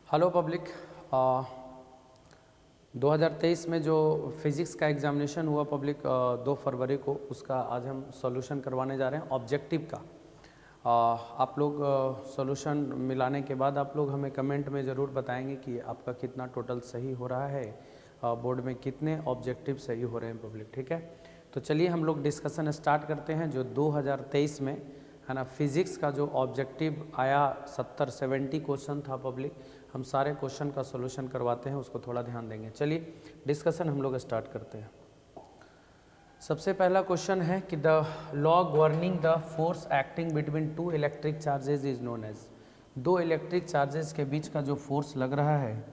Hello public. 2023 में जो physics का एग्ज़ामिनेशन हुआ पब्लिक 2 फरवरी को, उसका आज हम सॉल्यूशन करवाने जा रहे हैं ऑब्जेक्टिव का। आप लोग सॉल्यूशन मिलाने के बाद आप लोग हमें कमेंट में ज़रूर बताएंगे कि आपका कितना टोटल सही हो रहा है, बोर्ड में कितने ऑब्जेक्टिव सही हो रहे हैं पब्लिक। ठीक है, तो चलिए हम लोग डिस्कशन स्टार्ट करते हैं। जो 2023 में है ना फिज़िक्स का जो ऑब्जेक्टिव आया 70 क्वेश्चन था पब्लिक, हम सारे क्वेश्चन का सॉल्यूशन करवाते हैं, उसको थोड़ा ध्यान देंगे। चलिए डिस्कशन हम लोग स्टार्ट करते हैं। सबसे पहला क्वेश्चन है कि the law governing the force acting between two electric charges is known as. दो इलेक्ट्रिक चार्जेस के बीच का जो फोर्स लग रहा है,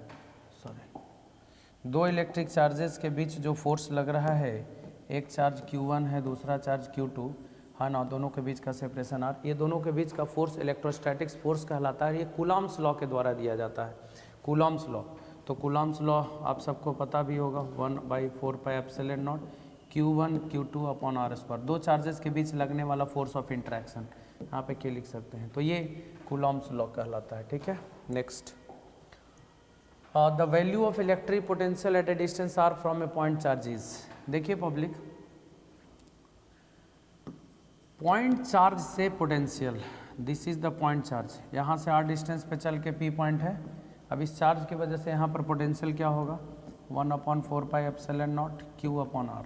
दो इलेक्ट्रिक चार्जेस के बीच जो फोर्स लग रहा है, एक चार्ज Q1 है, दूसरा चार्ज Q2 है ना, दोनों के बीच का सेपरेशन R, ये दोनों के बीच का फोर्स इलेक्ट्रोस्टैटिक्स फोर्स कहलाता है। ये कूलॉम्स लॉ के द्वारा दिया जाता है, कूलॉम्स लॉ। तो कूलॉम्स लॉ आप सबको पता भी होगा, 1/4πε0 Q1 Q2 अपॉन R²। दो चार्जेस के बीच लगने वाला फोर्स ऑफ इंटरेक्शन, यहाँ पे क्या लिख सकते हैं, तो ये कूलॉम्स लॉ कहलाता है। ठीक है, next the value of electric potential at a distance R from a point charges. देखिए पब्लिक, पॉइंट चार्ज से potential, this is the point charge, यहाँ से r डिस्टेंस पे चल के P पॉइंट है। अब इस चार्ज की वजह से यहाँ पर पोटेंशियल क्या होगा, 1/4πε0 Q अपॉन R।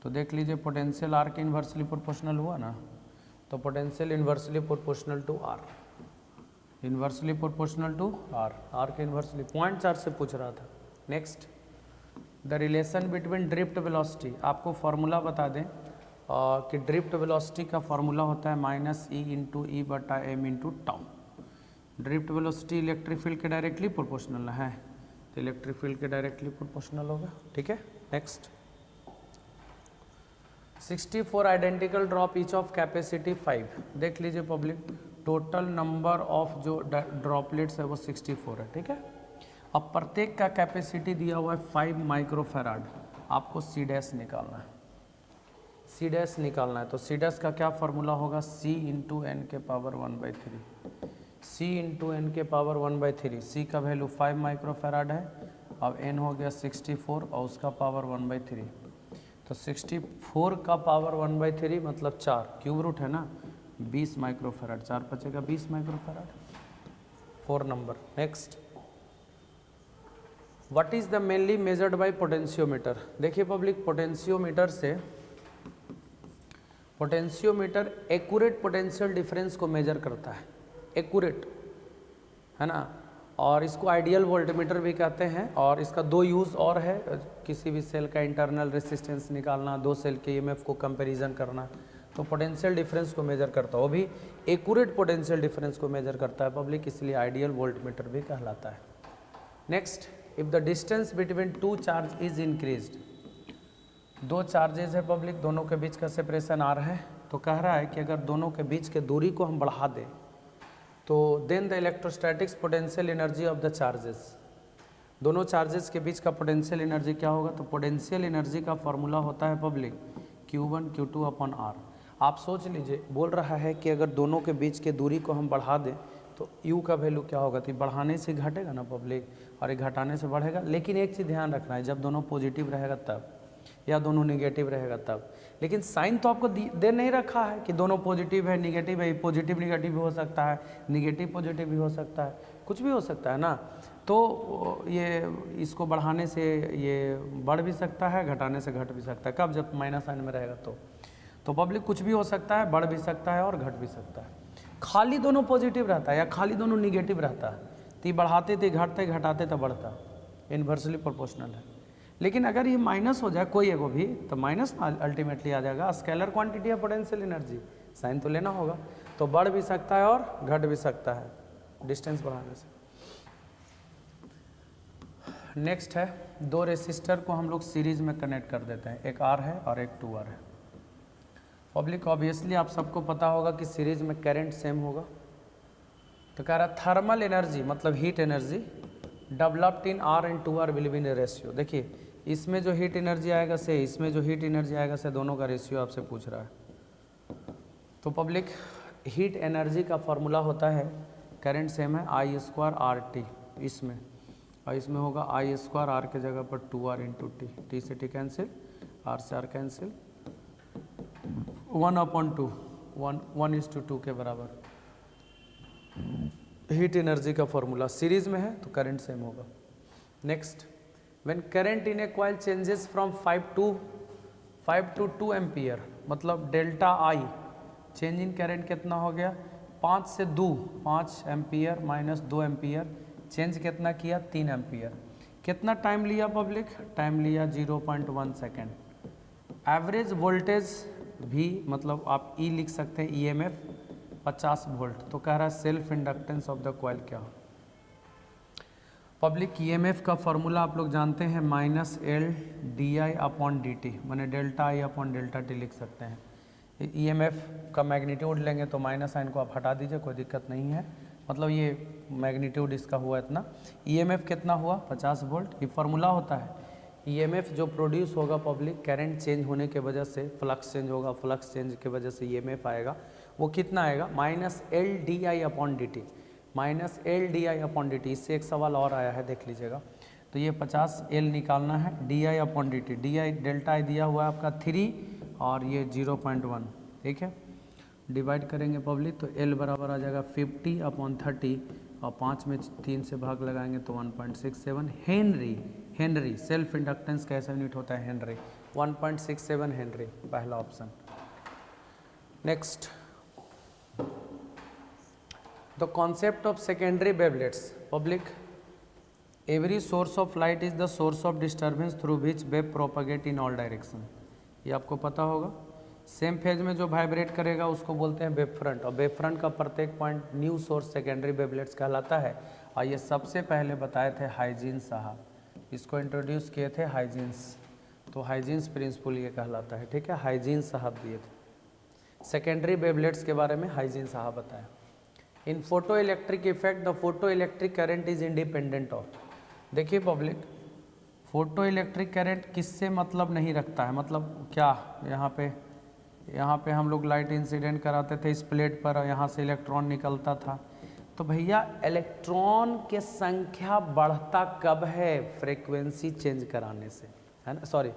तो देख लीजिए पोटेंशियल R के इन्वर्सली प्रोपोर्शनल हुआ ना, तो potential inversely proportional to R, inversely proportional to R, R के इन्वर्सली, पॉइंट चार्ज से पूछ रहा था। Next, the relation between drift velocity, आपको फार्मूला बता दें कि ड्रिफ्ट वेलोसिटी का फार्मूला होता है -E/E/m/τ। Drift velocity electric field के डायरेक्टली प्रोपोर्शनल है, तो इलेक्ट्रिक फील्ड के डायरेक्टली प्रोपोर्शनल होगा। ठीक है, next 64 identical drop each of capacity 5। देख लीजिए पब्लिक, टोटल नंबर ऑफ जो ड्रॉपलेट्स है वो 64 है। ठीक है, अब प्रत्येक का कैपेसिटी दिया हुआ है 5 माइक्रोफेराड, आपको C डैश निकालना है, C डैश निकालना है। तो C डैश का क्या फार्मूला होगा, C इंटू एन के पावर 1/3, C इंटू एन के पावर 1/3। C का वैल्यू 5 माइक्रोफेराड है, अब n हो गया 64 और उसका पावर 1/3, तो 64 का पावर 1/3 मतलब 4, क्यूब रूट है ना, 20 माइक्रोफेराड, 4 बचेगा 20 microfarad, 4 number. Next, what is the mainly measured by potentiometer. देखिए public, potentiometer accurate potential difference को मेजर करता है, एक्यूरेट है ना, और इसको आइडियल वोल्टमीटर भी कहते हैं। और इसका दो यूज़ और है, किसी भी सेल का इंटरनल रेसिस्टेंस निकालना, दो सेल के ईएमएफ को कंपैरिजन करना, तो पोटेंशियल डिफरेंस को मेजर करता है, वो भी एक्यूरेट पोटेंशियल डिफरेंस को मेजर करता है पब्लिक, इसलिए आइडियल वोल्टमीटर भी कहलाता है। Next, if the distance between two charge is increased, दो चार्जेज है पब्लिक, दोनों के बीच का सेपरेशन R है, तो कह रहा है कि अगर दोनों के बीच के दूरी को हम बढ़ा दें तो then the electrostatics potential energy of the charges, दोनों चार्जेस के बीच का पोटेंशियल एनर्जी क्या होगा, तो पोटेंशियल एनर्जी का फॉर्मूला होता है public Q1 Q2 upon R। आप सोच लीजिए, बोल रहा है कि अगर दोनों के बीच के दूरी को हम बढ़ा दें तो U का वैल्यू क्या होगा, तो बढ़ाने से घटेगा ना पब्लिक, और ये घटाने से बढ़ेगा। लेकिन एक चीज़ ध्यान रखना है, जब दोनों पॉजिटिव रहेगा तब, या दोनों निगेटिव रहेगा तब। लेकिन साइन तो आपको दे नहीं रखा है कि दोनों पॉजिटिव है निगेटिव है, पॉजिटिव निगेटिव भी हो सकता है, निगेटिव पॉजिटिव भी हो सकता है, कुछ भी हो सकता है ना। तो ये इसको बढ़ाने से ये बढ़ भी सकता है, घटाने से घट भी सकता है, कब, जब माइनस साइन में रहेगा तो पब्लिक कुछ भी हो सकता है, बढ़ भी सकता है और घट भी सकता है। खाली दोनों पॉजिटिव रहता है या खाली दोनों निगेटिव रहता है, तो ये बढ़ाते थे घटते, घटाते तो बढ़ता, इन्वर्सली प्रोपोर्शनल है। लेकिन अगर ये माइनस हो जाए कोई एगो भी, तो माइनस अल्टीमेटली आ जाएगा। Scalar quantity of potential energy, sign तो लेना होगा, तो बढ़ भी सकता है और घट भी सकता है डिस्टेंस बढ़ाने से। नेक्स्ट है, दो रेसिस्टर को हम लोग सीरीज में कनेक्ट कर देते हैं, एक R है और एक 2R है पब्लिक। ऑब्वियसली आप सबको पता होगा कि सीरीज में करंट सेम होगा, तो कह रहा थर्मल एनर्जी मतलब heat energy developed in R and 2R will be in ratio. देखिए इसमें जो हीट एनर्जी आएगा से, इसमें जो हीट एनर्जी आएगा से, दोनों का रेशियो आपसे पूछ रहा है। तो पब्लिक हीट एनर्जी का फॉर्मूला होता है करंट सेम है आई स्क्वायर आर टी इसमें, और इसमें होगा आई स्क्वायर आर के जगह पर 2r इंटू टी, टी से टी कैंसिल, आर से आर कैंसिल, 1/2, 1:2 के बराबर हीट एनर्जी का फॉर्मूला, सीरीज में है तो करंट सेम होगा। Next, when current in a coil changes from 5 to 2 ampere, मतलब delta I change in current कितना हो गया, 5 से 2, 5 एम्पियर माइनस 2 एम्पियर, चेंज कितना किया 3 एम्पियर। कितना टाइम लिया पब्लिक, टाइम लिया 0.1 सेकेंड। एवरेज वोल्टेज भी, मतलब आप ई लिख सकते हैं, ईएमएफ 50 वोल्ट, तो कह रहा है self inductance of the coil क्या हो। पब्लिक ईएमएफ का फॉर्मूला आप लोग जानते हैं, -L/di/dt, मैंने delta I upon delta T लिख सकते हैं। ईएमएफ का मैग्नीट्यूड लेंगे तो माइनस साइन को आप हटा दीजिए, कोई दिक्कत नहीं है, मतलब ये मैग्नीट्यूड इसका हुआ इतना। ईएमएफ कितना हुआ 50 वोल्ट, ये फार्मूला होता है। ईएमएफ जो प्रोड्यूस होगा पब्लिक करंट चेंज होने के वजह से, फ्लक्स चेंज होगा, फ्लक्स चेंज के वजह से ईएमएफ आएगा, वो कितना आएगा -L/di/dt, -L/di/dt। इससे एक सवाल और आया है, देख लीजिएगा। तो ये 50 L निकालना है, di/dt, di डेल्टा आई दिया हुआ है आपका 3 और ये 0.1, ठीक है। डिवाइड करेंगे पब्लिक तो L बराबर आ जाएगा 50/30 और 5 में 3 से भाग लगाएंगे तो 1.67 हेनरी। हेनरी सेल्फ इंडक्टेंस कैसा यूनिट होता है, हेनरी, 1.67 हेनरी, पहला option. Next, the concept of secondary wavelets public, every source of light is the source of disturbance through which wave propagate in all direction, ये आपको पता होगा। Same phase में जो वाइब्रेट करेगा उसको बोलते हैं वेव फ्रंट, और वेव फ्रंट का प्रत्येक point new source secondary wavelets कहलाता है। और ये सबसे पहले बताए थे हाइजीन्स साहब, इसको इंट्रोड्यूस किए थे हाइजीन्स, तो हाइजीन्स प्रिंसिपल ये कहलाता है, ठीक है, हाइजीन्स साहब दिए थे। सेकेंडरी वेवलेट्स के बारे में हाइजीन्स साहब बताया। In photo electric effect the photo electric current is independent of, देखिए पब्लिक, फोटो इलेक्ट्रिक करंट किससे मतलब नहीं रखता है, मतलब क्या, यहाँ पे हम लोग लाइट इंसिडेंट कराते थे इस प्लेट पर और यहाँ से इलेक्ट्रॉन निकलता था, तो भैया इलेक्ट्रॉन के संख्या बढ़ता कब है, फ्रीक्वेंसी चेंज कराने से, है ना, सॉरी,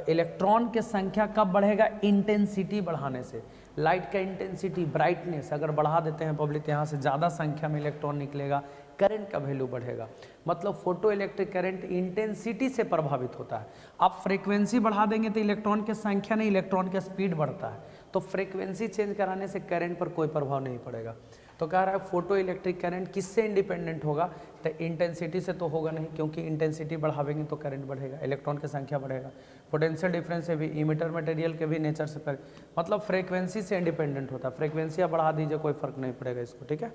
इलेक्ट्रॉन के संख्या कब बढ़ेगा, इंटेंसिटी बढ़ाने से। लाइट का इंटेंसिटी, ब्राइटनेस अगर बढ़ा देते हैं पब्लिक, यहाँ से ज़्यादा संख्या में इलेक्ट्रॉन निकलेगा, करंट का वैल्यू बढ़ेगा। मतलब फोटो इलेक्ट्रिक करंट इंटेंसिटी से प्रभावित होता है। आप फ्रीक्वेंसी बढ़ा देंगे तो इलेक्ट्रॉन की संख्या नहीं, इलेक्ट्रॉन का स्पीड बढ़ता है, तो फ्रीक्वेंसी चेंज कराने से करंट पर कोई प्रभाव नहीं पड़ेगा। तो कह रहा है फोटो इलेक्ट्रिक करंट किससे इंडिपेंडेंट होगा, तो इंटेंसिटी से तो होगा नहीं, क्योंकि इंटेंसिटी बढ़ावेंगे तो करंट बढ़ेगा, इलेक्ट्रॉन की संख्या बढ़ेगा। पोटेंशियल डिफरेंस से भी, इमिटर मटेरियल के भी नेचर से मतलब फ्रीक्वेंसी से इंडिपेंडेंट होता है। फ्रीक्वेंसी आप बढ़ा दीजिए कोई फर्क नहीं पड़ेगा इसको, ठीक है।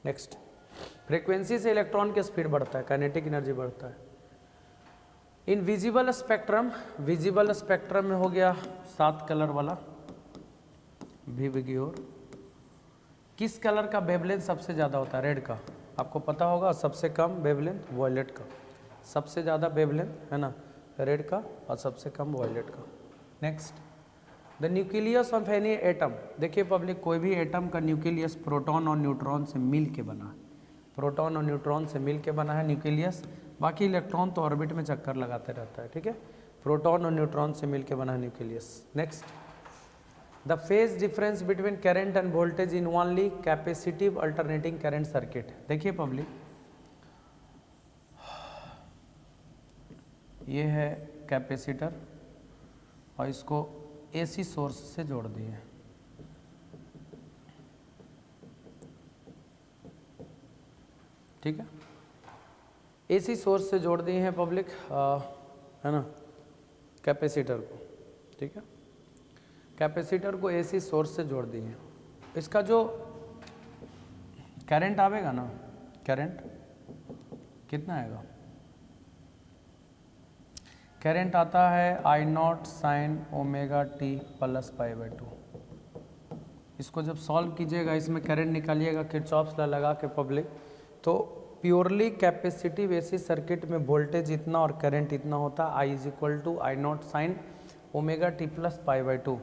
नेक्स्ट, फ्रीक्वेंसी से इलेक्ट्रॉन की स्पीड बढ़ता है, काइनेटिक एनर्जी बढ़ता है। In visible spectrum, visible spectrum में हो गया 7 कलर वाला विवग्योर, किस कलर का वेवलेंथ सबसे ज़्यादा होता है, रेड का, आपको पता होगा। सबसे कम वेवलेंथ वॉयलेट का, सबसे ज़्यादा वेवलेंथ है ना रेड का, और सबसे कम वॉयलेट का। Next, the nucleus of any atom, देखिए पब्लिक, कोई भी एटम का न्यूक्लियस प्रोटॉन और न्यूट्रॉन से मिल के बना है, प्रोटॉन और न्यूट्रॉन से मिल के बना है न्यूक्लियस, बाकी इलेक्ट्रॉन तो ऑर्बिट में चक्कर लगाते रहता है, ठीक है। प्रोटॉन और न्यूट्रॉन से मिल के बना है nucleus. Next, the phase difference between current end voltage in only capacitive alternating current circuit, देखिए पब्लिक, ये है कैपेसिटर और इसको एसी सोर्स से जोड़ दिए, ठीक है, एसी सोर्स से जोड़ दिए हैं पब्लिक, है ना, कैपेसिटर को, ठीक है, कैपेसिटर को एसी सोर्स से जोड़ दिए हैं। इसका जो करंट आवेगा ना, करंट कितना आएगा, करंट आता है I0 sin omega T plus π/2। इसको जब सॉल्व कीजिएगा, इसमें करंट निकालिएगा किरचॉफ्स लॉ लगा के पब्लिक, तो प्योरली कैपेसिटिव एसी सर्किट में वोल्टेज इतना और करंट इतना होता है, I = I0 sin omega T plus π/2।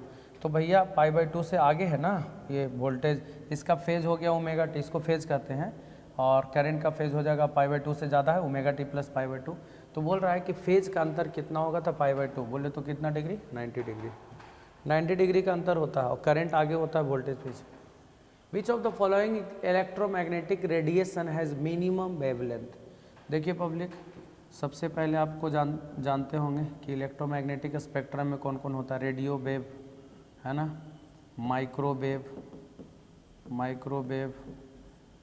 तो भैया π/2 से आगे है ना ये वोल्टेज, इसका फेज हो गया ओमेगा टी, इसको फेज कहते हैं, और करंट का फेज हो जाएगा π/2 से ज़्यादा है ओमेगा टी प्लस π/2। तो बोल रहा है कि फेज का अंतर कितना होगा, था π/2, बोले तो कितना डिग्री, 90 डिग्री, 90 डिग्री का अंतर होता है, और करंट आगे होता है वोल्टेज पीछे। Which of the following electromagnetic radiation has minimum wavelength. देखिए पब्लिक, सबसे पहले आपको जानते होंगे कि इलेक्ट्रोमैग्नेटिक स्पेक्ट्रम में कौन कौन होता है, रेडियो वेव है ना, माइक्रोवेव,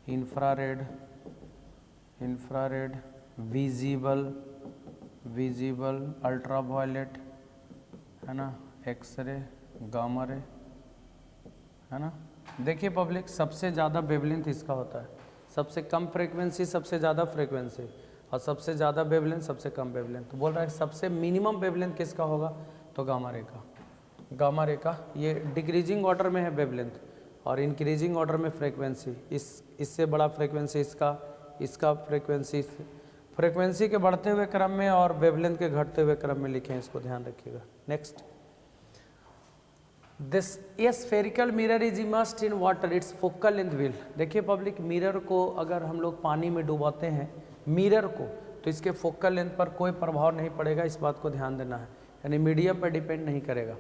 इंफ्रारेड, विजिबल, अल्ट्रावायलेट है ना, एक्सरे, गामा रे है ना। देखिए पब्लिक, सबसे ज़्यादा वेवलेंथ इसका होता है, सबसे कम फ्रीक्वेंसी सबसे ज़्यादा फ्रीक्वेंसी, और सबसे ज़्यादा वेवलेंथ सबसे कम वेवलेंथ। तो बोल रहा है सबसे मिनिमम वेवलेंथ किसका होगा, तो गामा रे का। गामा रे का ये डिक्रीजिंग ऑर्डर में है वेवलेंथ, और इंक्रीजिंग ऑर्डर में फ्रीक्वेंसी, इससे बड़ा फ्रीक्वेंसी इसका फ्रीक्वेंसी के बढ़ते हुए क्रम में और वेवलेंथ के घटते हुए क्रम में लिखे हैं, इसको ध्यान रखिएगा। Next, this A spherical mirror is immersed in water, it's focal length will. देखिए पब्लिक, मिरर को अगर हम लोग पानी में डुबाते हैं मिरर को, तो इसके फोकल लेंथ पर कोई प्रभाव नहीं पड़ेगा, इस बात को ध्यान देना है, यानी मीडियम पर डिपेंड नहीं करेगा,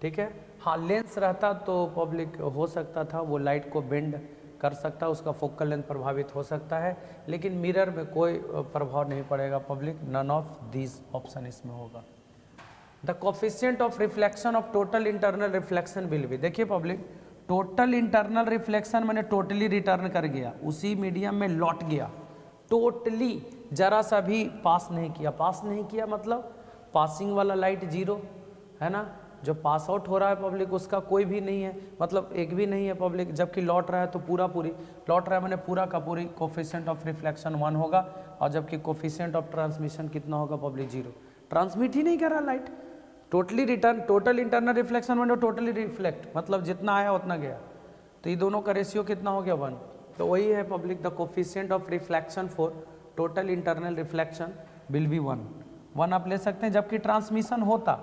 ठीक है। हाँ, लेंस रहता तो पब्लिक हो सकता था वो लाइट को बेंड कर सकता, उसका फोकल लेंथ प्रभावित हो सकता है, लेकिन मिरर में कोई प्रभाव नहीं पड़ेगा public, none of this option इसमें होगा। The coefficient of reflection of total internal reflection will be. देखिए पब्लिक, टोटल इंटरनल रिफ्लेक्शन मैंने टोटली रिटर्न कर गया, उसी मीडियम में लौट गया, टोटली जरा सा भी पास नहीं किया मतलब पासिंग वाला लाइट जीरो है ना, जो पास आउट हो रहा है पब्लिक उसका कोई भी नहीं है, मतलब एक भी नहीं है पब्लिक, जबकि लौट रहा है तो पूरी लौट रहा है मैंने पूरा का पूरी कोफिशिएंट ऑफ रिफ्लेक्शन 1 होगा, और जबकि कोफिशिएंट ऑफ ट्रांसमिशन कितना होगा पब्लिक, 0। ट्रांसमिट ही नहीं कर रहा light, totally return, total internal reflection मैंने टोटली रिफ्लेक्ट, मतलब जितना आया उतना गया, तो ये दोनों का रेशियो कितना हो गया, 1। तो वही है public, the coefficient of reflection for total internal reflection will B 1 आप ले सकते हैं। जबकि ट्रांसमिशन होता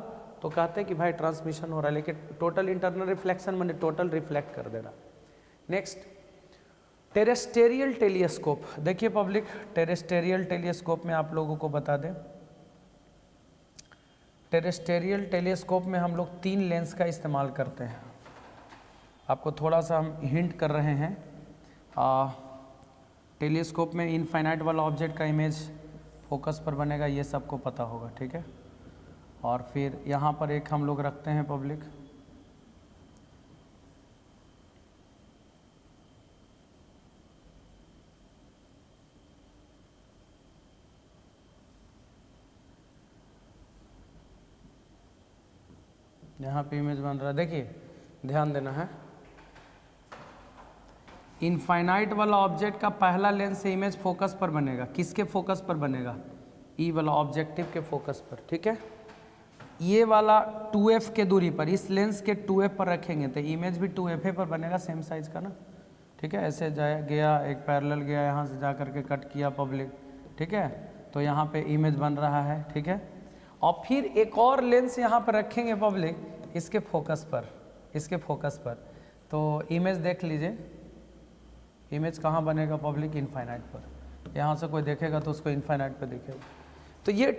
तो कहते हैं कि भाई ट्रांसमिशन हो रहा है, लेकिन टोटल इंटरनल रिफ्लेक्शन मैंने टोटल रिफ्लेक्ट कर दे रहा। Next, terrestrial telescope. देखिए पब्लिक, टेरेस्टेरियल टेलीस्कोप में आप लोगों को बता दें, टेरेस्टेरियल टेलीस्कोप में हम लोग 3 लेंस का इस्तेमाल करते हैं, आपको थोड़ा सा हम हिंट कर रहे हैं। टेलीस्कोप में इनफाइनाइट वाला ऑब्जेक्ट का इमेज फोकस पर बनेगा, ये सबको पता होगा, ठीक है। और फिर यहाँ पर एक हम लोग रखते हैं पब्लिक, यहाँ पे इमेज बन रहा है, देखिए ध्यान देना है। इनफाइनाइट वाला ऑब्जेक्ट का पहला लेंस से इमेज फोकस पर बनेगा, किसके फोकस पर बनेगा, ई वाला ऑब्जेक्टिव के फोकस पर, ठीक है। ये वाला 2f के दूरी पर, इस लेंस के 2f पर रखेंगे तो इमेज भी 2f पर बनेगा, सेम साइज का ना, ठीक है। ऐसे जाए गया, एक पैरेलल गया, यहाँ से जा करके कट किया पब्लिक, ठीक है, तो यहाँ पे इमेज बन रहा है, ठीक है। और फिर एक और लेंस यहाँ पर रखेंगे पब्लिक, इसके फोकस पर, तो इमेज देख लीजिए, इमेज कहाँ बनेगा पब्लिक, इनफाइनाइट पर। यहाँ से कोई देखेगा तो उसको इनफाइनाइट पर दिखेगा। तो ये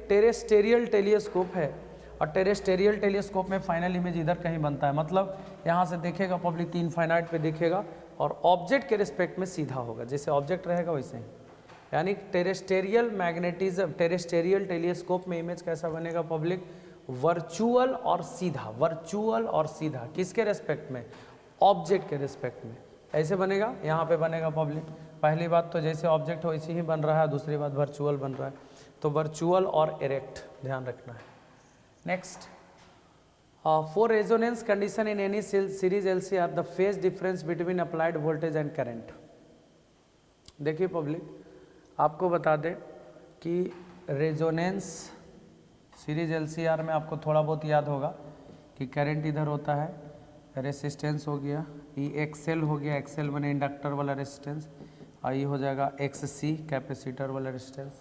टेरेस्टेरियल टेलीस्कोप है, और टेरेस्टेरियल टेलीस्कोप में फाइनल इमेज इधर कहीं बनता है, मतलब यहाँ से देखेगा पब्लिक तो इनफाइनाइट पे दिखेगा, और ऑब्जेक्ट के रिस्पेक्ट में सीधा होगा, जैसे ऑब्जेक्ट रहेगा वैसे ही। यानी टेरेस्टेरियल टेलीस्कोप में इमेज कैसा बनेगा पब्लिक, वर्चुअल और सीधा, किसके रेस्पेक्ट में, ऑब्जेक्ट के रेस्पेक्ट में, ऐसे बनेगा। यहाँ पे बनेगा पब्लिक, पहली बात तो जैसे ऑब्जेक्ट हो वैसे ही बन रहा है, दूसरी बात वर्चुअल बन रहा है, तो वर्चुअल और इरेक्ट ध्यान रखना है। Next, for resonance condition in any series LCR the phase difference between applied voltage and current. देखिए पब्लिक, आपको बता दें कि रेजोनेंस सीरीज LCR में आपको थोड़ा बहुत याद होगा कि करंट इधर होता है, रेसिस्टेंस हो गया, ये एक्सएल हो गया, एक्सएल मैंने इंडक्टर वाला रेसिस्टेंस, और ये हो जाएगा XC कैपेसिटर वाला रेसिस्टेंस।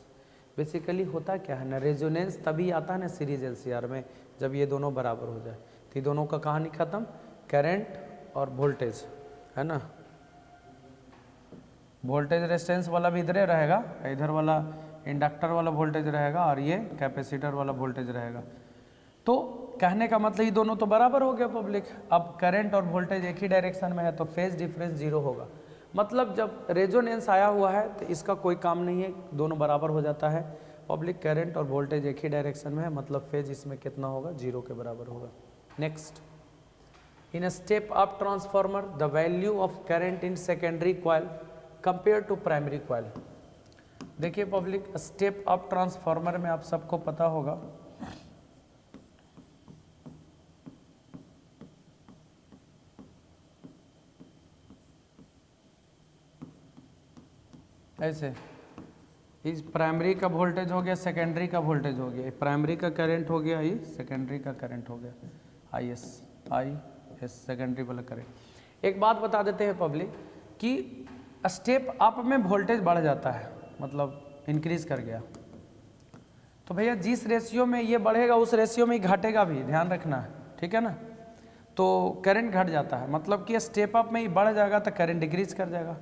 बेसिकली होता क्या है ना, रेजोनेंस तभी आता है ना सीरीज LCR में जब ये दोनों बराबर हो जाए, तो ये दोनों का कहानी खत्म, करंट और वोल्टेज, है ना। वोल्टेज रेजिस्टेंस वाला भी इधर रहेगा, इधर वाला इंडक्टर वाला वोल्टेज रहेगा और ये कैपेसिटर वाला वोल्टेज रहेगा। तो कहने का मतलब ये दोनों तो बराबर हो गया पब्लिक। अब करंट और वोल्टेज एक ही डायरेक्शन में है तो फेज डिफरेंस 0 होगा। मतलब जब रेजोनेंस आया हुआ है तो इसका कोई काम नहीं है, दोनों बराबर हो जाता है पब्लिक। करंट और वोल्टेज एक ही डायरेक्शन में है, मतलब फेज इसमें कितना होगा, 0 के बराबर होगा। Next, in a step up transformer the value of current in secondary coil compare to primary coil. देखिए पब्लिक, स्टेप अप ट्रांसफार्मर में आप सबको पता होगा ऐसे, इस प्राइमरी का वोल्टेज हो गया, सेकेंडरी का वोल्टेज हो गया, प्राइमरी का करंट हो गया, ये सेकेंडरी का करंट हो गया, आई एस सेकेंडरी वाला करंट। एक बात बता देते हैं पब्लिक कि स्टेप अप में वोल्टेज बढ़ जाता है, मतलब इंक्रीज कर गया, तो भैया जिस रेशियो में ये बढ़ेगा उस रेशियो में ही घटेगा भी, ध्यान रखना है, ठीक है ना। तो करंट घट जाता है, मतलब कि स्टेप अप में ही बढ़ जाएगा तो करंट डिक्रीज कर जाएगा।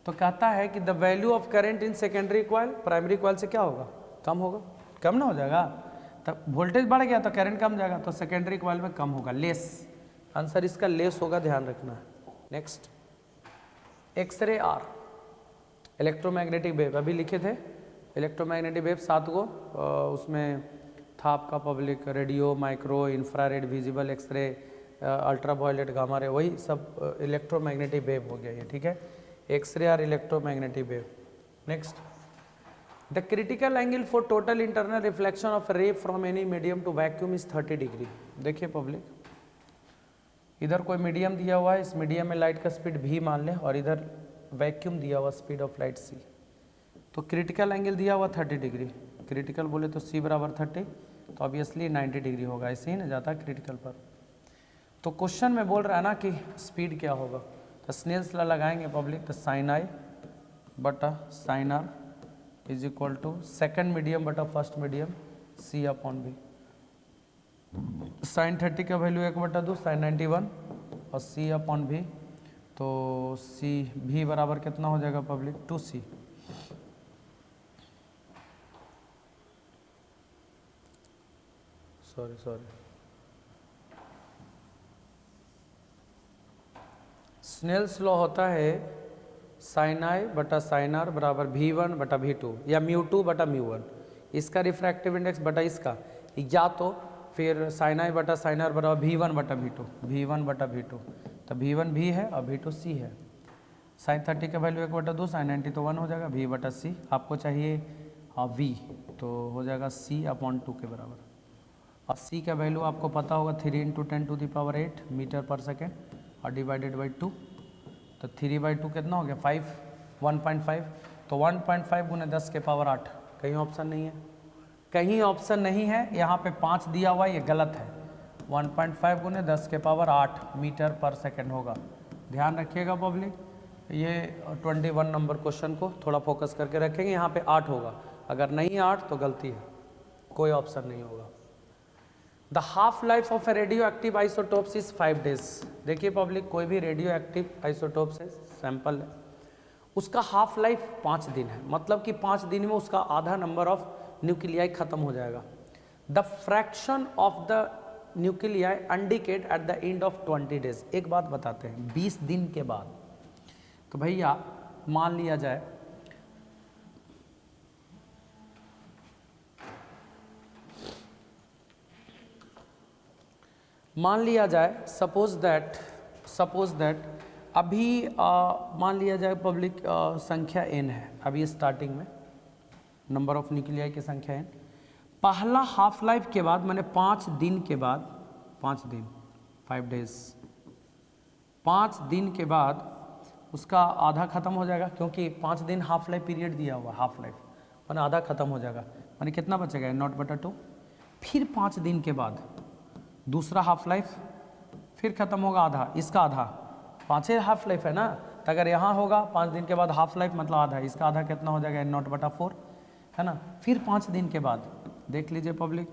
तो कहता है कि the value of current in secondary coil primary coil से क्या होगा, कम होगा, कम ना हो जाएगा। तब वोल्टेज बढ़ गया तो करंट कम जाएगा, तो सेकेंडरी कॉइल में कम होगा, लेस। आंसर इसका लेस होगा, ध्यान रखना है। Next, X-ray are, electromagnetic wave, अभी लिखे थे इलेक्ट्रोमैग्नेटिक वेव 7 गो, उसमें था आपका public radio, micro, infrared, visible, X-ray, ultraviolet, gamma ray, वही सब इलेक्ट्रोमैग्नेटिक वेव हो गया ये, ठीक है, एक्सरे और electromagnetic wave. Next, the critical angle for total internal reflection of ray from any medium to vacuum is 30 degree. देखिए public, इधर कोई मीडियम दिया हुआ है, इस मीडियम में लाइट का स्पीड v मान लें और इधर वैक्यूम दिया हुआ स्पीड ऑफ लाइट c, तो क्रिटिकल एंगल दिया हुआ 30 डिग्री, क्रिटिकल बोले तो c बराबर 30, तो ऑब्वियसली 90 डिग्री होगा, ऐसे ही ना जाता है क्रिटिकल पर। तो क्वेश्चन में बोल रहा है ना कि स्पीड क्या होगा, तो स्नेल्स लॉ लगाएंगे पब्लिक, तो साइन आई बटा sine r is equal to second medium बटा first medium c upon v। Sine 30 का वैल्यू 1/2 साइन 91 और c अपॉन v, तो c v बराबर कितना हो जाएगा public, 2c। Sorry Snell's law होता है साइन आई बटा साइन आर बराबर v1 बटा v2 या μ2 बटा μ1, इसका रिफ्रैक्टिव इंडेक्स बटा इसका, या तो फिर साइन आई बटा साइन आर बराबर v1 बटा v2, v1 बटा v2, तो v1 v है और v2 c है। साइन 30 का वैल्यू 1/2 साइन 90 तो 1 हो जाएगा, v बटा c, आपको चाहिए v, तो हो जाएगा c अपॉन 2 के बराबर, और c का वैल्यू आपको पता होगा 3 × 10⁸ मीटर पर सेकेंड और डिवाइडेड बाई 2, तो 3/2 कितना हो गया 5, 1.5, तो 1.5 गुने 10 के पावर 8, कहीं ऑप्शन नहीं है, कहीं ऑप्शन नहीं है, यहाँ पे 5 दिया हुआ ये गलत है, 1.5 गुने 10 के पावर 8 मीटर पर सेकेंड होगा। ध्यान रखिएगा पब्लिक, ये 21 नंबर क्वेश्चन को थोड़ा फोकस करके रखेंगे, यहाँ पे 8 होगा, अगर नहीं 8 तो गलती है, कोई ऑप्शन नहीं होगा। The half life of A radio active isotopes is 5 days. देखिए पब्लिक, कोई भी रेडियो एक्टिव आइसोटोप से सैंपल है, उसका हाफ लाइफ 5 दिन है, मतलब कि 5 दिन में उसका आधा नंबर ऑफ न्यूक्लियाई खत्म हो जाएगा। The fraction of the nuclei indicate at the end of 20 days. एक बात बताते हैं, 20 दिन के बाद, तो भैया मान लिया जाए सपोज दैट अभी मान लिया जाए पब्लिक संख्या n है, अभी स्टार्टिंग में नंबर ऑफ न्यूक्लियाई की संख्या n, पहला हाफ लाइफ के बाद मैंने 5 दिन के बाद, 5 दिन 5 डेज, 5 दिन के बाद उसका आधा ख़त्म हो जाएगा, क्योंकि 5 दिन हाफ लाइफ पीरियड दिया हुआ, हाफ लाइफ मैंने आधा ख़त्म हो जाएगा, मैंने कितना बचेगा n0/2। फिर 5 दिन के बाद दूसरा हाफ लाइफ फिर ख़त्म होगा आधा, इसका आधा, 5 हाफ लाइफ है ना, तो अगर यहाँ होगा 5 दिन के बाद हाफ लाइफ मतलब आधा, इसका आधा कितना हो जाएगा n0/4, है ना। फिर 5 दिन के बाद देख लीजिए पब्लिक,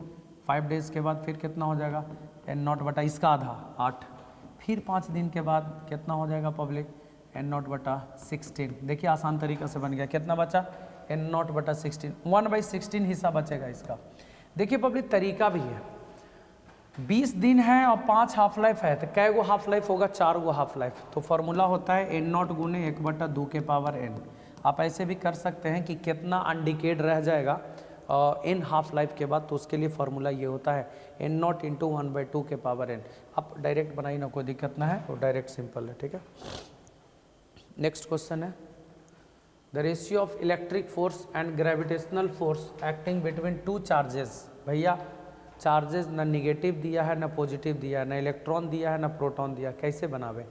5 डेज़ के बाद फिर कितना हो जाएगा एन नॉट बटा इसका आधा 8, फिर 5 दिन के बाद कितना हो जाएगा पब्लिक एन नॉट बटा 16। देखिए आसान तरीका से बन गया, कितना बचा एन नॉट बटा 16, 1/16 हिस्सा बचेगा इसका। देखिए पब्लिक तरीका भी है, 20 दिन है और 5 हाफ लाइफ है, तो कै गो हाफ लाइफ होगा 4 गो हाफ लाइफ। तो फॉर्मूला होता है एन नॉट गुने 1/2 के पावर एन। आप ऐसे भी कर सकते हैं कि कितना अनडिकेड रह जाएगा इन हाफ लाइफ के बाद, तो उसके लिए फार्मूला ये होता है एन नॉट इंटू 1/2 के पावर एन। आप डायरेक्ट बनाइए ना, कोई दिक्कत ना है, वो डायरेक्ट सिंपल है, ठीक है। नेक्स्ट क्वेश्चन है the ratio of electric force and gravitational force acting between two charges. भैया चार्जेस ना निगेटिव दिया है ना पॉजिटिव दिया है, ना इलेक्ट्रॉन दिया है ना प्रोटॉन दिया, कैसे बनावे।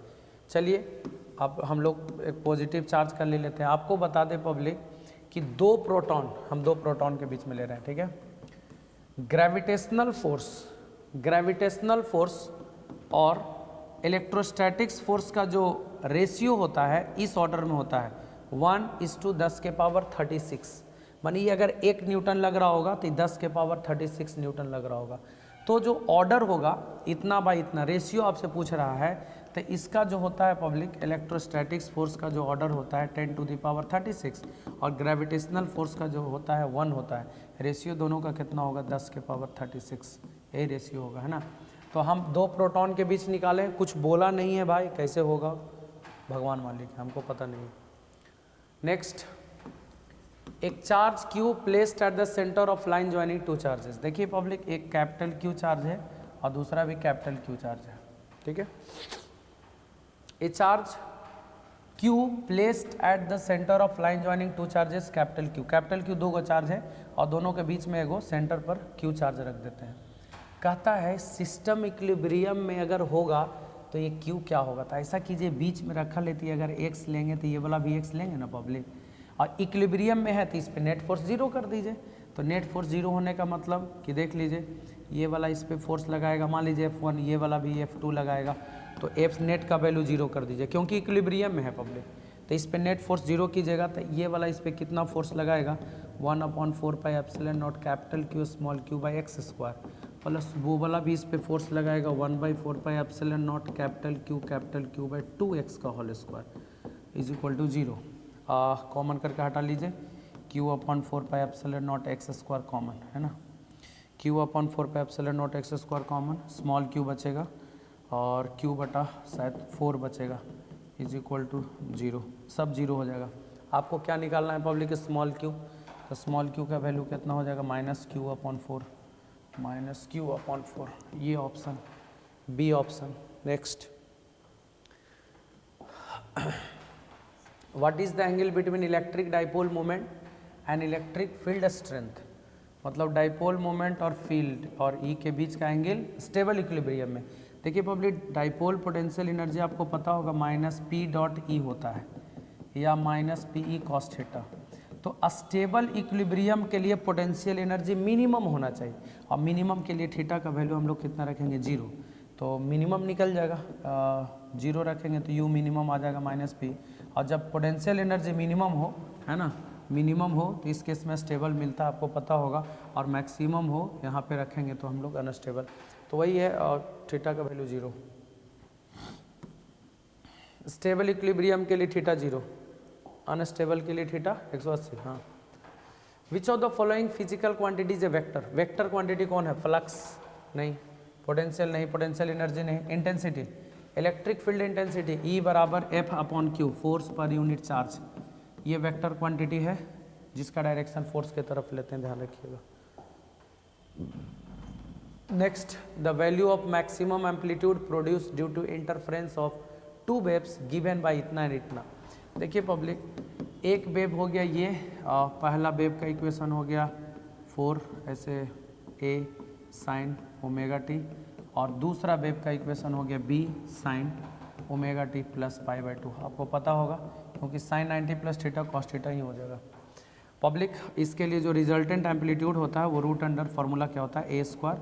चलिए अब हम लोग एक पॉजिटिव चार्ज का ले लेते हैं। आपको बता दें पब्लिक कि 2 प्रोटॉन, हम 2 प्रोटॉन के बीच में ले रहे हैं, ठीक है। ग्रेविटेशनल फोर्स और इलेक्ट्रोस्टैटिक्स फोर्स का जो रेशियो होता है इस ऑर्डर में होता है 1:10 के पावर 36। मानिए अगर 1 न्यूटन लग रहा होगा तो 10 के पावर 36 न्यूटन लग रहा होगा। तो जो ऑर्डर होगा इतना बाई इतना, रेशियो आपसे पूछ रहा है, तो इसका जो होता है पब्लिक इलेक्ट्रोस्टैटिक्स फोर्स का जो ऑर्डर होता है 10⁻36 और ग्रेविटेशनल फोर्स का जो होता है 1 होता है। रेशियो दोनों का कितना होगा 10 के पावर 36, यही रेशियो होगा, है ना। तो हम 2 प्रोटॉन के बीच निकालें, कुछ बोला नहीं है भाई, कैसे होगा भगवान मालिक, हमको पता नहीं। नेक्स्ट, एक charge Q placed at the centre of line joining 2 charges. देखिए पब्लिक एक कैपिटल क्यू चार्ज है और दूसरा भी कैपिटल क्यू चार्ज है, ठीक है। ए charge Q placed at the centre of line joining 2 charges capital Q 2 go charge है और दोनों के बीच में एगो सेंटर पर क्यू चार्ज रख देते हैं। कहता है सिस्टम इक्विलिब्रियम में अगर होगा तो ये क्यू क्या होगा। तो ऐसा कीजिए बीच में रखा लेती है, अगर एक्स लेंगे तो ये वाला भी एक्स लेंगे ना पब्लिक, और इक्विलिब्रियम में है तो इस पर नेट फोर्स 0 कर दीजिए। तो नेट फोर्स 0 होने का मतलब कि देख लीजिए ये वाला इस पर फोर्स लगाएगा, मान लीजिए F1, ये वाला भी F2 लगाएगा, तो F नेट का वैल्यू 0 कर दीजिए क्योंकि इक्विलिब्रियम में है पब्लिक। तो इस पर नेट फोर्स 0 कीजिएगा तो ये वाला इस पर कितना फोर्स लगाएगा 1/4πε0 capital Q small Q by X square, plus वो वाला भी इस पर फोर्स लगाएगा 1/4πε0 कैपिटल क्यू बाई 2x का whole square is equal to 0। Common करके हटा लीजिए Q/4πε0 एक्स स्क्वायर कॉमन, है ना। Q/4πε0 x square common, small Q बचेगा और Q बटा शायद 4 बचेगा इज इक्वल टू 0, सब 0 हो जाएगा। आपको क्या निकालना है पब्लिक स्मॉल क्यू, तो स्मॉल क्यू का वैल्यू कितना हो जाएगा -Q/4, ये option B option. Next, what is the angle between electric dipole moment and electric field strength. मतलब डाइपोल मोमेंट और फील्ड और ई के बीच का एंगल स्टेबल इक्विलिब्रियम में। देखिए पब्लिक डाइपोल पोटेंशियल एनर्जी आपको पता होगा -P.E होता है या -PE cos थीटा। तो स्टेबल इक्विलिब्रियम के लिए पोटेंशियल एनर्जी मिनिमम होना चाहिए और मिनिमम के लिए थीटा का वैल्यू हम लोग कितना रखेंगे 0, तो मिनिमम निकल जाएगा 0 रखेंगे तो U मिनिमम आ जाएगा -P। और जब पोटेंशियल एनर्जी मिनिमम हो, है ना, मिनिमम हो तो इस केस में स्टेबल मिलता है, आपको पता होगा, और मैक्सिमम हो यहाँ पे रखेंगे तो हम लोग अनस्टेबल, तो वही है, और थीटा का वैल्यू 0। स्टेबल इक्विलिब्रियम के लिए थीटा 0, अनस्टेबल के लिए थीटा 180। हाँ, which of the following physical quantities A vector. Vector quantity कौन है, फ्लक्स नहीं, पोटेंशियल नहीं, पोटेंशियल एनर्जी नहीं, intensity, electric field intensity E = F/Q, force per unit charge, ये वेक्टर क्वांटिटी है जिसका डायरेक्शन फोर्स की तरफ लेते हैं, ध्यान रखिएगा। Next, the value of maximum amplitude produce due to interference of 2 waves given by इतना एंड इतना। देखिए पब्लिक, एक वेव हो गया ये, पहला वेव का इक्वेशन हो गया 4 ऐसे A sin ω t, और दूसरा वेव का इक्वेशन हो गया B sin ω t + π/2। आपको पता होगा क्योंकि sin 90 + थीटा cos थीटा ही हो जाएगा। पब्लिक, इसके लिए जो रिजल्टेंट एम्पलीट्यूड होता है वो रूट अंडर फार्मूला क्या होता है A²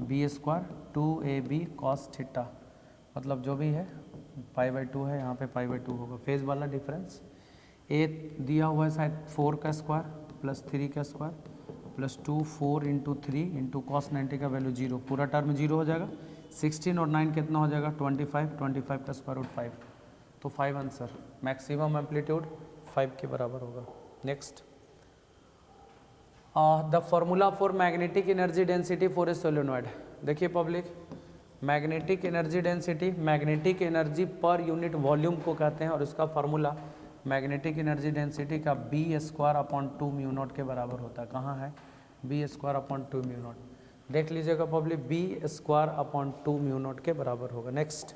B² 2AB cos theta, मतलब जो भी है π/2 है, यहाँ पे π/2 होगा। फेज वाला डिफरेंस A दिया हुआ है शायद 4 का स्क्वायर + 3 का square plus 2 4 into 3 into cos 90 का वैल्यू 0, पूरा टर्म 0 हो जाएगा। 16 और 9 कितना हो जाएगा 25, 25 प्लस स्क्वायर रूट 5, तो 5 आंसर। मैक्सिमम एम्पलीट्यूड 5 के बराबर होगा। Next, the formula for magnetic energy density for a solenoid. देखिए public, magnetic energy density magnetic energy per unit volume को कहते हैं, और इसका फार्मूला मैग्नेटिक एनर्जी डेंसिटी का b² म्यू नॉट के बराबर होता है। कहाँ है b² म्यू नॉट, देख लीजिएगा पब्लिक, b² म्यू नॉट के बराबर होगा। Next,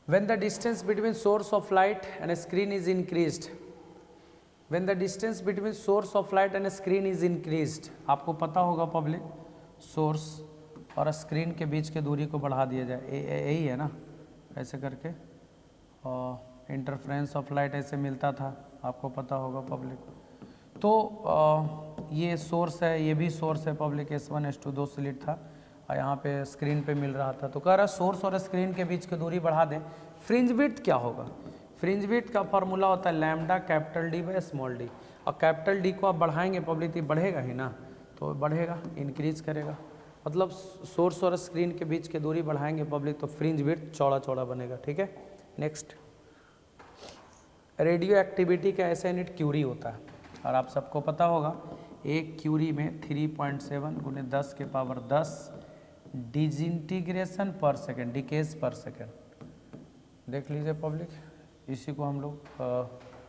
when the distance between source of light and screen is increased, when the distance between source of light and screen is increased, आपको पता होगा पब्लिक, सोर्स और screen के बीच के दूरी को बढ़ा दिया जाए, यही है ना, ऐसे करके, और इंटरफ्रेंस ऑफ लाइट ऐसे मिलता था, आपको पता होगा पब्लिक। तो ये सोर्स है, ये भी सोर्स है पब्लिक, S1 S2 2 स्लिट था, और यहाँ पे स्क्रीन पे मिल रहा था। तो कह रहा सोर्स और स्क्रीन के बीच की दूरी बढ़ा दें। फ्रिंज विड्थ क्या होगा, फ्रिंज विड्थ का फॉर्मूला होता है lambda capital D by small D, और कैपिटल डी को आप बढ़ाएंगे पब्लिक तो बढ़ेगा ही ना, तो बढ़ेगा, इंक्रीज करेगा, मतलब सोर्स और स्क्रीन के बीच की दूरी बढ़ाएंगे पब्लिक तो फ्रिंज विड्थ चौड़ा चौड़ा बनेगा। ठीक है। नेक्स्ट, रेडियो एक्टिविटी का ऐसा यूनिट क्यूरी होता है, और आप सबको पता होगा एक क्यूरी में 3.7 गुने 10 के पावर 10 डिजिंटीग्रेशन पर सेकेंड, डिकेज पर सेकेंड। देख लीजिए पब्लिक, इसी को हम लोग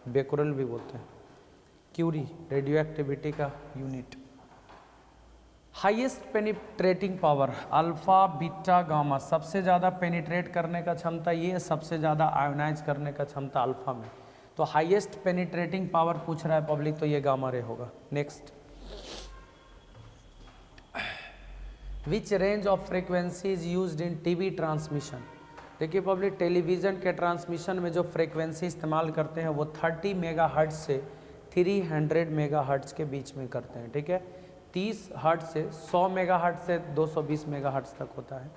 बेकुरल भी बोलते हैं। क्यूरी रेडियो एक्टिविटी का unit. Highest penetrating power alpha beta gamma, सबसे ज़्यादा पेनिट्रेट करने का क्षमता ये, सबसे ज़्यादा आयोनाइज करने का क्षमता अल्फा में, तो हाईएस्ट पेनिट्रेटिंग पावर पूछ रहा है पब्लिक तो ये गामा रे होगा। Next, which range of frequency is used in TV transmission. देखिए पब्लिक, टेलीविज़न के ट्रांसमिशन में जो फ्रीक्वेंसी इस्तेमाल करते हैं वो 30 मेगाहर्ट्ज से 300 मेगाहर्ट्ज के बीच में करते हैं। ठीक है, 30 हर्ट्ज से 100 मेगाहर्ट्ज से 220 मेगाहर्ट्ज तक होता है।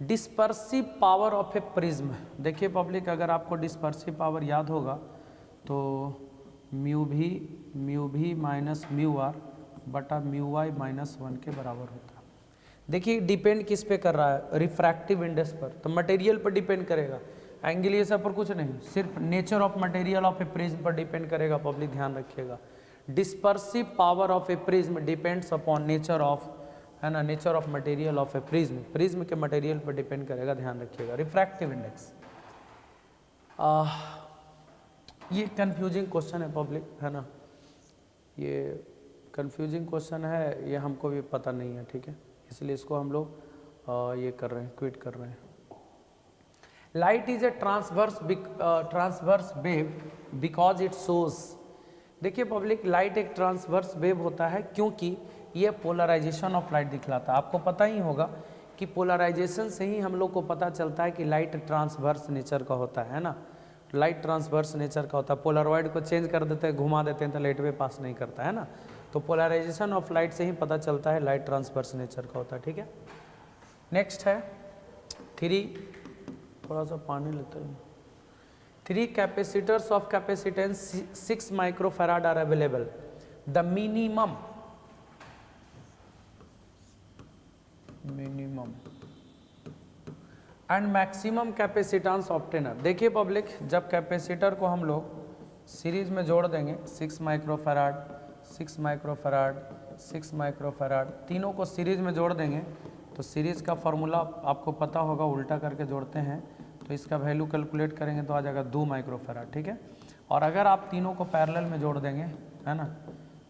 Dispersive power of A prism, देखिए पब्लिक, अगर आपको डिस्पर्सिव पावर याद होगा तो म्यू भी माइनस म्यू आर बटा म्यू वाई माइनस 1 के बराबर होता है। देखिए डिपेंड किस पे कर रहा है, रिफ्रैक्टिव इंडेक्स पर, तो मटेरियल पर डिपेंड करेगा, एंगल ये सब पर कुछ नहीं, सिर्फ nature of material of A prism पर डिपेंड करेगा पब्लिक, ध्यान रखिएगा। Dispersive power of A prism depends upon nature of, है ना, nature of material of A prism, prism के मटेरियल पर डिपेंड करेगा, ध्यान रखिएगा। रिफ्रैक्टिव इंडेक्स, ये कंफ्यूजिंग क्वेश्चन है पब्लिक, है ना, ये कंफ्यूजिंग क्वेश्चन है, ये हमको भी पता नहीं है। ठीक है, इसलिए इसको हम लोग ये कर रहे हैं, क्विट कर रहे हैं। Light is a transverse wave because it shows, देखिए पब्लिक, लाइट एक ट्रांसवर्स वेव होता है क्योंकि ये पोलराइजेशन ऑफ लाइट दिखलाता है। आपको पता ही होगा कि पोलराइजेशन से ही हम लोग को पता चलता है कि लाइट ट्रांसवर्स नेचर का होता है ना, लाइट ट्रांसवर्स नेचर का होता है। पोलरॉइड को चेंज कर देते हैं, घुमा देते हैं तो लाइट वे पास नहीं करता है ना, तो पोलराइजेशन ऑफ लाइट से ही पता चलता है लाइट ट्रांसवर्स नेचर का होता है। ठीक है। नेक्स्ट है 3, थोड़ा सा पानी लेते हैं। 3 capacitors of capacitance 6 microfarad are available, the minimum and maximum capacitance obtained. देखिए पब्लिक, जब कैपेसिटर को हम लोग सीरीज में जोड़ देंगे 6 माइक्रोफैराड 6 माइक्रोफैराड 6 माइक्रोफैराड, तीनों को सीरीज में जोड़ देंगे तो सीरीज का फॉर्मूला आपको पता होगा, उल्टा करके जोड़ते हैं तो इसका वैल्यू कैलकुलेट करेंगे तो आ जाएगा 2 माइक्रोफैराड। ठीक है, और अगर आप तीनों को पैरेलल में जोड़ देंगे, है ना,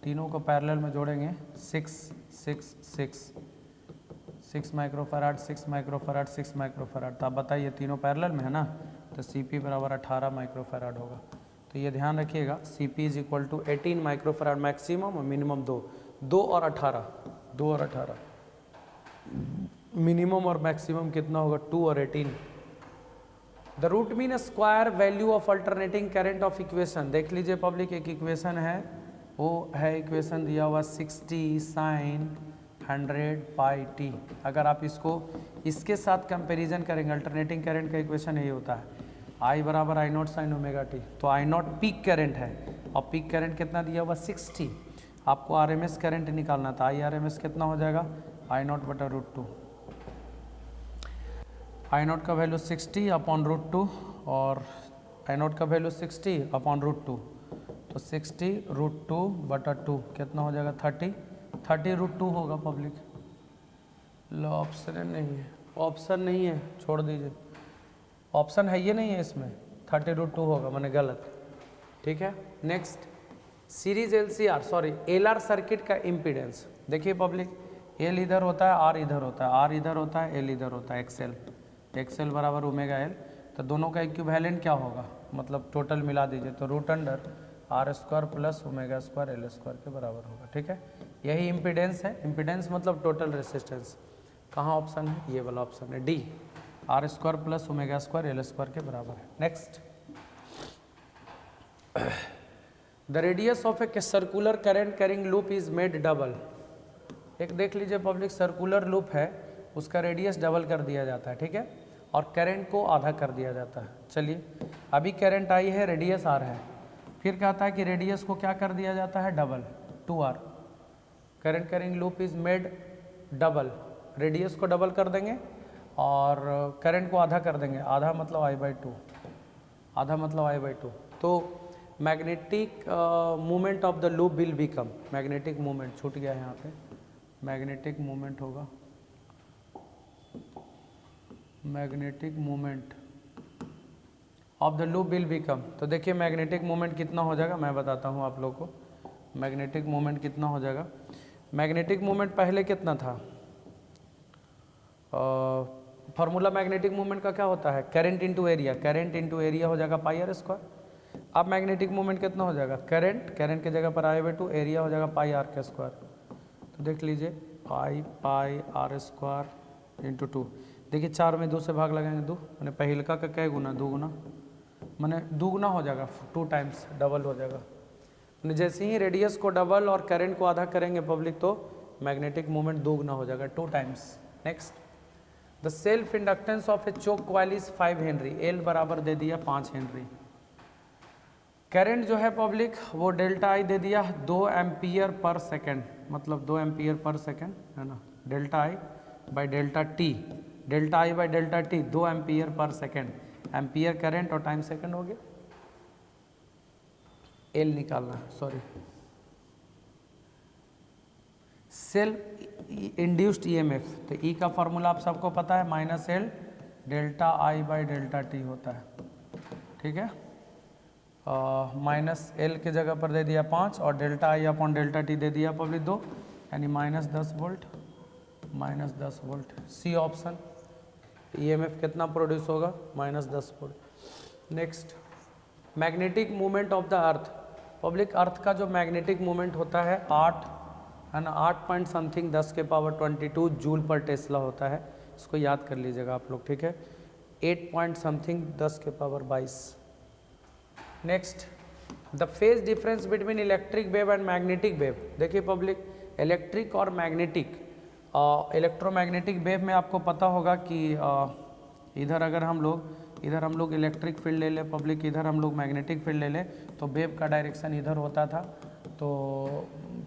तीनों को पैरेलल में जोड़ेंगे 6 माइक्रोफैराड 6 माइक्रोफैराड 6 माइक्रोफैराड, तो आप बताइए तीनों पैरेलल में है ना, तो CP बराबर 18 माइक्रोफैराड होगा। तो ये ध्यान रखिएगा, CP is equal to 18 microfarad maximum और मिनिमम 2 और 18 मिनिमम और मैक्सिमम कितना होगा 2 और 18। The root mean square value of alternating current of equation, देख लीजिए पब्लिक, एक इक्वेशन है, वो है इक्वेशन दिया हुआ 60 sin 100 पाई t। अगर आप इसको इसके साथ कंपैरिजन करेंगे, अल्टरनेटिंग करंट का इक्वेशन यही होता है, आई बराबर आई नॉट साइन ओमेगा टी। तो आई नॉट पीक करंट है और पीक करंट कितना दिया हुआ 60। आपको आर एम एस करंट निकालना था। आई आर एम एस कितना हो जाएगा आई नॉट बटा रूट टू। आई नॉट का वैल्यू 60 अपॉन रूट टू और आई नॉट का वैल्यू 60 अपॉन रूट टू। तो 60 रूट टू बटा टू कितना हो जाएगा 30 रूट टू होगा पब्लिक। लो ऑप्शन नहीं है, ऑप्शन नहीं है, छोड़ दीजिए, ऑप्शन है ये नहीं है इसमें, 30 रूट टू होगा, मैंने गलत। ठीक है, next series LCR sorry LR circuit का इम्पीडेंस। देखिए पब्लिक, एल इधर होता है, आर इधर होता है, आर इधर होता है, एल इधर होता है, एक्सएल। एक्सएल बराबर ओमेगा एल। तो दोनों का इक्विवेलेंट क्या होगा, मतलब टोटल मिला दीजिए तो root under R square plus omega square L square के बराबर होगा। ठीक है, यही इम्पीडेंस है। इम्पीडेंस मतलब टोटल रेसिस्टेंस। कहाँ ऑप्शन है, ये वाला ऑप्शन है D, R square plus omega square L square के बराबर है। Next, the radius of a circular current carrying loop is made double. एक देख लीजिए पब्लिक, सर्कुलर लूप है उसका रेडियस डबल कर दिया जाता है। ठीक है, और करंट को आधा कर दिया जाता है। चलिए, अभी करंट आई है, रेडियस आर है, फिर कहता है कि रेडियस को क्या कर दिया जाता है double, 2r। Current carrying loop is made double, radius को डबल कर देंगे और करंट को आधा कर देंगे। आधा मतलब I/2, आधा मतलब I/2। तो magnetic movement of the loop will become, magnetic movement छूट गया है यहाँ पे, मैग्नेटिक मूवमेंट होगा, magnetic movement of the loop will become. तो देखिए मैग्नेटिक मूवमेंट कितना हो जाएगा, मैं बताता हूँ आप लोग को। मैग्नेटिक मूवमेंट कितना हो जाएगा, मैग्नेटिक मूवमेंट पहले कितना था, फार्मूला मैग्नेटिक मूवमेंट का क्या होता है, current into area, current into area हो जाएगा पाई आर स्क्वायर। अब मैग्नेटिक मूवमेंट कितना हो जाएगा, करंट, करंट की जगह पर I/2, एरिया हो जाएगा पाई आर के स्क्वायर। तो देख लीजिए पाई आर स्क्वायर इंटू 2। देखिए 4 में 2 से भाग लगाएंगे 2, मैंने पहिलका का क्या गुना, 2 गुना, मैंने 2 गुना हो जाएगा, 2 टाइम्स डबल हो जाएगा। मैंने जैसे ही रेडियस को डबल और करंट को आधा करेंगे पब्लिक, तो मैग्नेटिक मूवमेंट 2 गुना हो जाएगा, 2 times. Next, the self inductance of a choke coil is 5 henry, L बराबर दे दिया 5 हेनरी। करंट जो है पब्लिक वो डेल्टा आई दे दिया 2 एम्पियर पर सेकेंड, मतलब 2 एम्पियर पर सेकेंड है ना, delta I by delta T, delta I by delta T 2 ampere per second, ampere current और टाइम सेकेंड हो गया, एल निकालना है सॉरी। सेल्फ इंड्यूस्ड ईएमएफ, तो ई का फॉर्मूला आप सबको पता है, minus L delta I by delta T होता है। ठीक है, माइनस एल के जगह पर दे दिया 5 और delta I upon delta T दे दिया पब्लिक 2, यानी -10 volt, -10 volt. C option, EMF कितना प्रोड्यूस होगा, -10 volt. Next, magnetic movement of the earth. Public earth का जो मैग्नेटिक मूवमेंट होता है 8 है ना, 8 पॉइंट समथिंग 10 के पावर 22 जूल पर टेस्ला होता है, इसको याद कर लीजिएगा आप लोग। ठीक है, 8 पॉइंट समथिंग 10 के power 22। Next, the phase difference between electric wave and magnetic wave. देखिए पब्लिक, इलेक्ट्रिक और मैग्नेटिक, इलेक्ट्रोमैग्नेटिक वेव में आपको पता होगा कि इधर अगर हम लोग इलेक्ट्रिक फील्ड ले लें पब्लिक, इधर हम लोग मैग्नेटिक फील्ड ले लें, तो वेव का डायरेक्शन इधर होता था। तो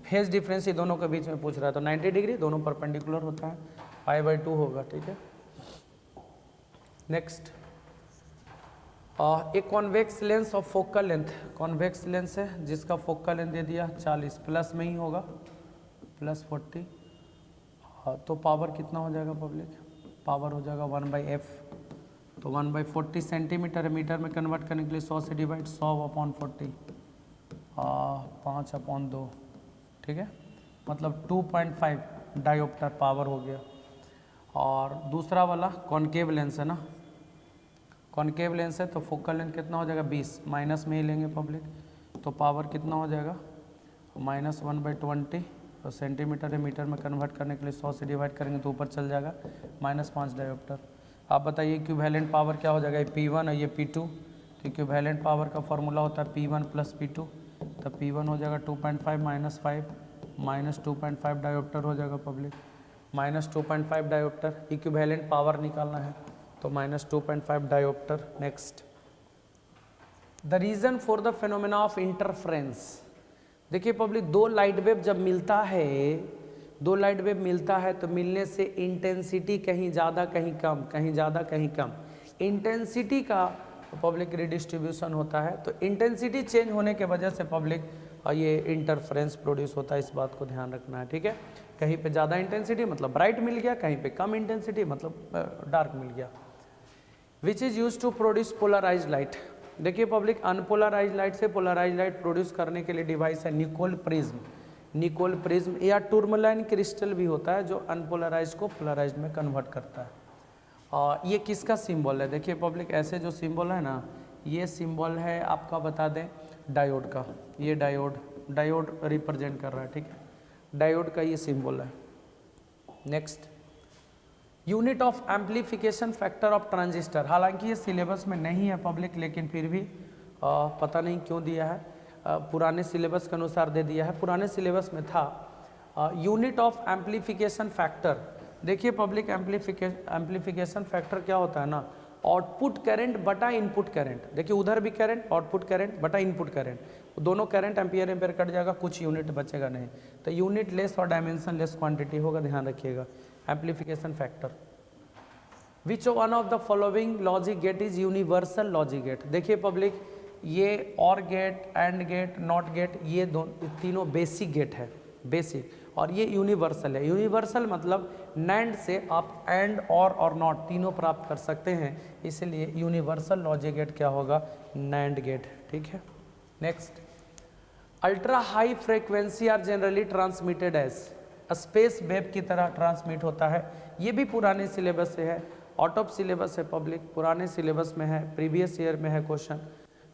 फेज डिफरेंस ही दोनों के बीच में पूछ रहा है, तो 90 डिग्री, दोनों परपेंडिकुलर होता है, I/2 होगा। ठीक है, नेक्स्ट, एक convex lens of focal length, convex lens है जिसका फोकल लेंथ दे दिया 40, प्लस में ही होगा, प्लस 40। तो पावर कितना हो जाएगा पब्लिक, पावर हो जाएगा 1/f, तो 1/40 सेंटीमीटर, मीटर में कन्वर्ट करने के लिए 100 से डिवाइड, 100/40, 5/2। ठीक है, मतलब 2.5 डायोप्टर पावर हो गया। और दूसरा वाला कॉनकेव लेंस है ना, कॉनकेव लेंस है तो फोकल लेंथ कितना हो जाएगा 20, माइनस में ही लेंगे पब्लिक, तो पावर कितना हो जाएगा -1/20, तो सेंटीमीटर मीटर में कन्वर्ट करने के लिए 100 से डिवाइड करेंगे तो ऊपर चल जाएगा, -5 डायोप्टर। आप बताइए इक्विवेलेंट पावर क्या हो जाएगा, ये P1 और ये P2, तो इक्विवेलेंट पावर का फॉर्मूला होता है P1 + P2, तो P1 हो जाएगा 2.5 -5 -2.5 डायोप्टर हो जाएगा पब्लिक, -2.5 डायोप्टर। इक्विवेलेंट पावर निकालना है तो -2.5 dioptre. Next, the reason for the phenomena of interference. देखिए पब्लिक, दो लाइट वेव जब मिलता है, दो लाइट वेव मिलता है तो मिलने से इंटेंसिटी कहीं ज़्यादा कहीं कम, कहीं ज़्यादा कहीं कम, इंटेंसिटी का पब्लिक रिडिस्ट्रीब्यूशन होता है। तो इंटेंसिटी चेंज होने के वजह से पब्लिक ये इंटरफ्रेंस प्रोड्यूस होता है, इस बात को ध्यान रखना है, ठीक है। कहीं पे ज़्यादा इंटेंसिटी मतलब ब्राइट मिल गया, कहीं पे कम इंटेंसिटी मतलब डार्क मिल गया। Which is use to produce polarise light. देखिए पब्लिक, अनपोलराइज लाइट से पोलराइज लाइट प्रोड्यूस करने के लिए डिवाइस है निकोल प्रिज्म। निकोल प्रिज्म या टूरमलाइन क्रिस्टल भी होता है जो अनपोलराइज को पोलराइज में कन्वर्ट करता है। और ये किसका सिंबल है? देखिए पब्लिक, ऐसे जो सिंबल है ना, ये सिंबल है आपका, बता दें, डायोड का। ये डायोड रिप्रेजेंट कर रहा है, ठीक है, डायोड का ये सिंबल है। Next, unit of amplification factor of transistor. हालांकि ये सिलेबस में नहीं है पब्लिक, लेकिन फिर भी पता नहीं क्यों दिया है, पुराने सिलेबस के अनुसार दे दिया है। पुराने सिलेबस में था यूनिट ऑफ एम्प्लीफिकेशन फैक्टर। देखिए पब्लिक, एम्प्लीफिकेशन फैक्टर क्या होता है ना, आउटपुट करंट बटा इनपुट करंट। देखिए उधर भी करंट, आउटपुट करंट बटा इनपुट करंट, दोनों करंट एम्पियर एम्पियर कट जाएगा, कुछ यूनिट बचेगा नहीं। तो यूनिट लेस और डायमेंशन लेस क्वांटिटी होगा, ध्यान रखिएगा। Amplification factor. Which one of the following logic gate is universal logic gate. देखिए पब्लिक, ये or gate, and gate, not gate, ये तीनों बेसिक गेट है, बेसिक, और ये यूनिवर्सल है। यूनिवर्सल मतलब नैंड से आप एंड और नॉट तीनों प्राप्त कर सकते हैं, इसलिए यूनिवर्सल लॉजिक गेट क्या होगा? नैंड गेट, ठीक है। Next, ultra high frequency are generally transmitted as, space wave की तरह ट्रांसमिट होता है। ये भी पुराने सिलेबस से है, आउट ऑफ सिलेबस है पब्लिक, पुराने सिलेबस में है, प्रीवियस ईयर में है क्वेश्चन,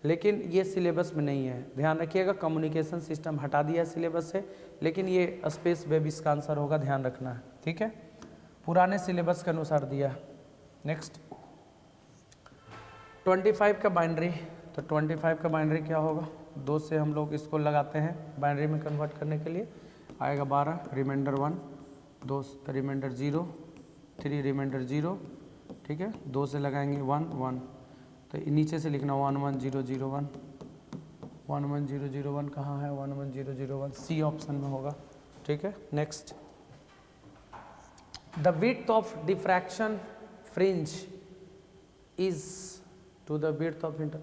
लेकिन ये सिलेबस में नहीं है, ध्यान रखिएगा। कम्युनिकेशन सिस्टम हटा दिया है सिलेबस से, लेकिन ये स्पेस वेव इसका आंसर होगा, ध्यान रखना है, ठीक है, पुराने सिलेबस के अनुसार दिया है। नेक्स्ट, 25 का बाइनरी। तो 25 का बाइनरी क्या होगा? 2 से हम लोग इसको लगाते हैं बाइनरी में कन्वर्ट करने के लिए, आएगा 12, रिमाइंडर 1, 2 रिमाइंडर 0, 3 रिमाइंडर 0, ठीक है, 2 से लगाएंगे 1 1, तो नीचे से लिखना 11001, 11001 कहाँ है? 11001 सी ऑप्शन में होगा, ठीक है। Next, the width of diffraction fringe is to the width of inter.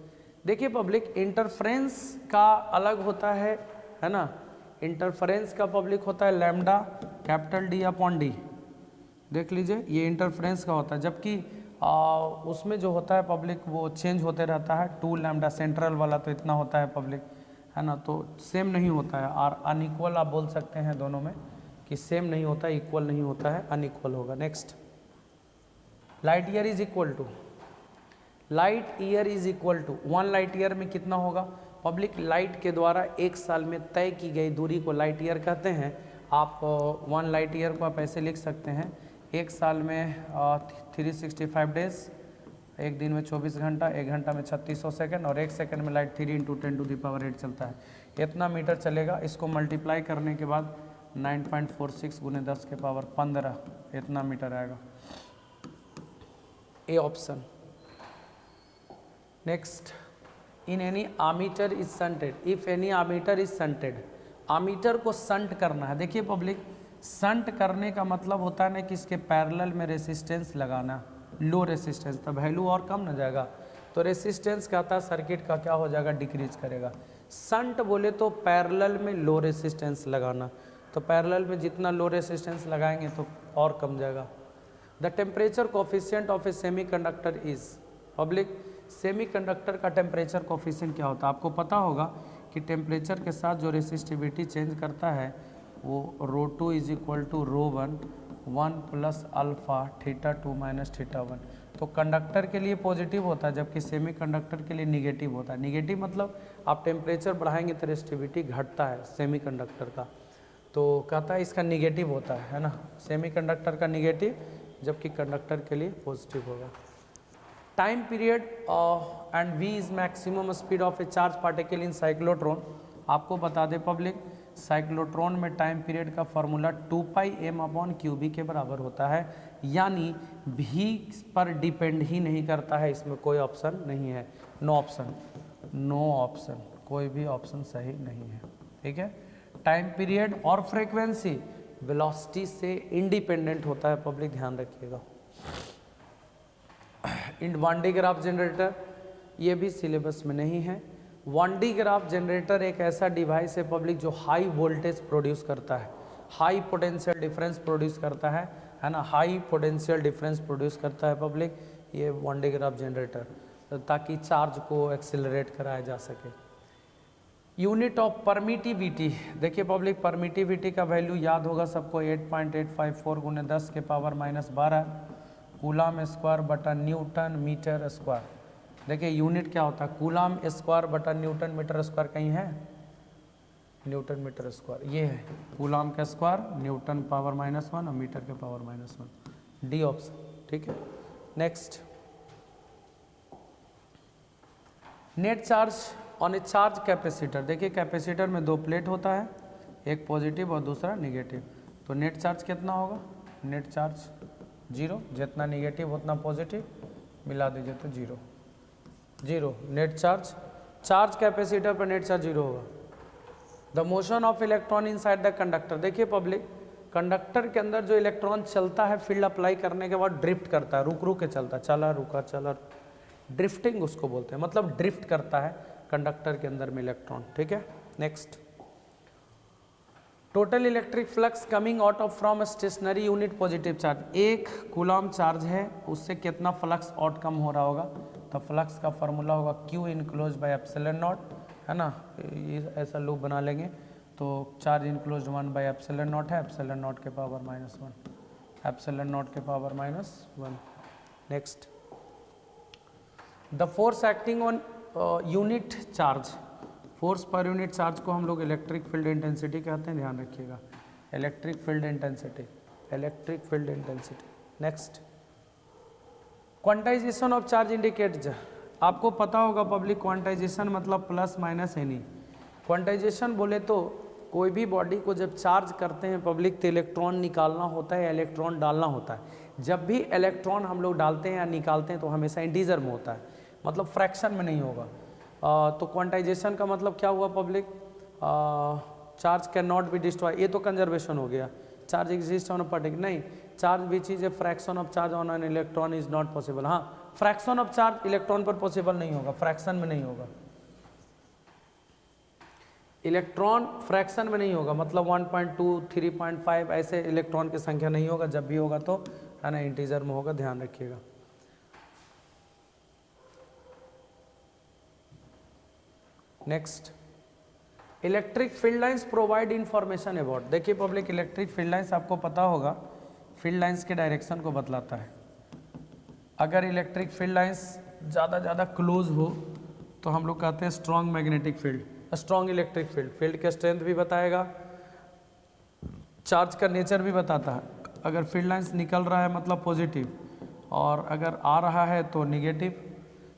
देखिए पब्लिक, इंटरफ्रेंस का अलग होता है ना, इंटरफ्रेंस का पब्लिक होता है lambda capital D upon D, देख लीजिए, ये इंटरफ्रेंस का होता है, जबकि उसमें जो होता है पब्लिक वो चेंज होते रहता है। 2 लैम्डा सेंट्रल वाला तो इतना होता है पब्लिक, है ना, तो सेम नहीं होता है, और अनइक्वल आप बोल सकते हैं दोनों में कि सेम नहीं होता है, इक्वल नहीं होता है, अनइक्वल होगा। Next, light year is equal to, light year is equal to 1 light year में कितना होगा पब्लिक? लाइट के द्वारा 1 साल में तय की गई दूरी को लाइट ईयर कहते हैं। आप 1 लाइट ईयर को आप ऐसे लिख सकते हैं, 1 साल में 365 डेज, एक दिन में 24 घंटा, 1 घंटा में 3600 सेकंड, और 1 सेकंड में लाइट 3 × 10⁸ चलता है, इतना मीटर चलेगा। इसको मल्टीप्लाई करने के बाद 9.46 × 10⁻15 इतना मीटर आएगा, A option. Next, in any ammeter is shunted, if any ammeter is shunted. Ammeter को संट करना है। देखिए पब्लिक, संट करने का मतलब होता है ना कि इसके पैरेलल में रेसिस्टेंस लगाना, लो रेसिस्टेंस, तो वैल्यू और कम न जाएगा, तो रेसिस्टेंस कहता है सर्किट का क्या हो जाएगा? डिक्रीज करेगा। संट बोले तो पैरेलल में लो रेसिस्टेंस लगाना, तो पैरेलल में जितना लो रेसिस्टेंस लगाएंगे तो और कम जाएगा। The temperature coefficient of A semiconductor is public, semiconductor का टेम्परेचर कोफिशिएंट क्या होता है? आपको पता होगा कि टेम्परेचर के साथ जो रेसिस्टिविटी चेंज करता है वो ρ2 इज इक्वल टू ρ1 1 + अल्फा θ2 - θ1। तो कंडक्टर के लिए पॉजिटिव होता है, जबकि सेमी कंडक्टर के लिए निगेटिव होता है। निगेटिव मतलब आप टेम्परेचर बढ़ाएंगे तो रेसिस्टिविटी घटता है सेमी कंडक्टर का, तो कहता है इसका निगेटिव होता है ना, सेमी कंडक्टर का निगेटिव, जबकि कंडक्टर के लिए पॉजिटिव होगा। Time period and v is maximum speed of A charge particle in cyclotron. आपको बता दें पब्लिक, साइक्लोट्रॉन में टाइम पीरियड का फॉर्मूला 2πm/qb के बराबर होता है, यानी v पर डिपेंड ही नहीं करता है, इसमें कोई ऑप्शन नहीं है, नो ऑप्शन। नो ऑप्शन, कोई भी ऑप्शन सही नहीं है, ठीक है। टाइम पीरियड और फ्रीक्वेंसी वेलोसिटी से इंडिपेंडेंट होता है, पब्लिक ध्यान रखिएगा। इन 1D ग्राफ जनरेटर, ये भी सिलेबस में नहीं है। 1D ग्राफ जनरेटर एक ऐसा डिवाइस है पब्लिक जो हाई वोल्टेज प्रोड्यूस करता है, हाई पोटेंशियल डिफरेंस प्रोड्यूस करता है ना, हाई पोटेंशियल डिफरेंस प्रोड्यूस करता है पब्लिक ये 1D ग्राफ जनरेटर, ताकि चार्ज को एक्सेलरेट कराया जा सके। यूनिट ऑफ परमिटिविटी, देखिए पब्लिक परमिटिविटी का वैल्यू याद होगा सबको, 8.854 गुने 10 के पावर -12 कूलाम स्क्वायर बटा न्यूटन मीटर स्क्वायर। देखिए यूनिट क्या होता है, कूलाम स्क्वायर बटा न्यूटन मीटर स्क्वायर कहीं है, न्यूटन मीटर स्क्वायर ये है, कूलाम का स्क्वायर न्यूटन पावर -1 और मीटर के पावर -1, डी ऑप्शन, ठीक है। Next, net charge on A charge capacitor, देखिए कैपेसिटर में दो प्लेट होता है, एक पॉजिटिव और दूसरा निगेटिव, तो नेट चार्ज कितना होगा, नेट चार्ज 0, जितना निगेटिव उतना पॉजिटिव, मिला दीजिए तो 0 0 नेट चार्ज, चार्ज कैपेसिटर पर नेट चार्ज 0 होगा। The motion of electron inside the conductor, देखिए पब्लिक कंडक्टर के अंदर जो इलेक्ट्रॉन चलता है फील्ड अप्लाई करने के बाद ड्रिफ्ट करता है, रुक रुक के चलता है, चला रुका चला, ड्रिफ्टिंग उसको बोलते हैं, मतलब ड्रिफ्ट करता है कंडक्टर के अंदर में इलेक्ट्रॉन, ठीक है। Next, total electric flux coming out of from stationary unit positive charge, एक कूलम चार्ज है उससे कितना फ्लक्स आउट कम हो रहा होगा, तो फ्लक्स का फार्मूला होगा Q enclose by epsilon not, है ना, ये ऐसा लूप बना लेंगे, तो charge enclose 1 by epsilon not है, एप्सिलॉन नॉट के पावर -1, एप्सिलॉन नॉट के power -1। Next, the force acting on unit charge, force per unit charge को हम लोग इलेक्ट्रिक फील्ड इंटेंसिटी कहते हैं, ध्यान रखिएगा, electric field intensity, electric field intensity. Next, quantization of charge indicates, आपको पता होगा पब्लिक क्वांटाइजेशन मतलब प्लस माइनस एनी, क्वांटाइजेशन बोले तो कोई भी बॉडी को जब चार्ज करते हैं पब्लिक तो इलेक्ट्रॉन निकालना होता है, इलेक्ट्रॉन डालना होता है, जब भी इलेक्ट्रॉन हम लोग डालते हैं या निकालते हैं तो हमेशा इंटीजर में होता है, मतलब फ्रैक्शन में नहीं होगा। तो क्वांटाइजेशन का मतलब क्या हुआ public, charge can not be destroy, ये तो कंजर्वेशन हो गया, charge exist on a particular, नहीं, charge which is a fraction of charge on an electron is not possible, हाँ फ्रैक्शन ऑफ चार्ज इलेक्ट्रॉन पर पॉसिबल नहीं होगा, फ्रैक्शन में नहीं होगा, इलेक्ट्रॉन फ्रैक्शन में नहीं होगा, मतलब 1.2 3.5 ऐसे इलेक्ट्रॉन की संख्या नहीं होगा, जब भी होगा तो है ना इंटीजर में होगा, ध्यान रखिएगा। Next, electric field lines provide information about, देखिए पब्लिक इलेक्ट्रिक फील्ड लाइंस आपको पता होगा फील्ड लाइंस के डायरेक्शन को बतलाता है। अगर इलेक्ट्रिक फील्ड लाइंस ज़्यादा क्लोज हो तो हम लोग कहते हैं strong magnetic field, strong electric field, field के स्ट्रेंथ भी बताएगा, चार्ज का नेचर भी बताता है, अगर फील्ड लाइंस निकल रहा है मतलब पॉजिटिव और अगर आ रहा है तो निगेटिव,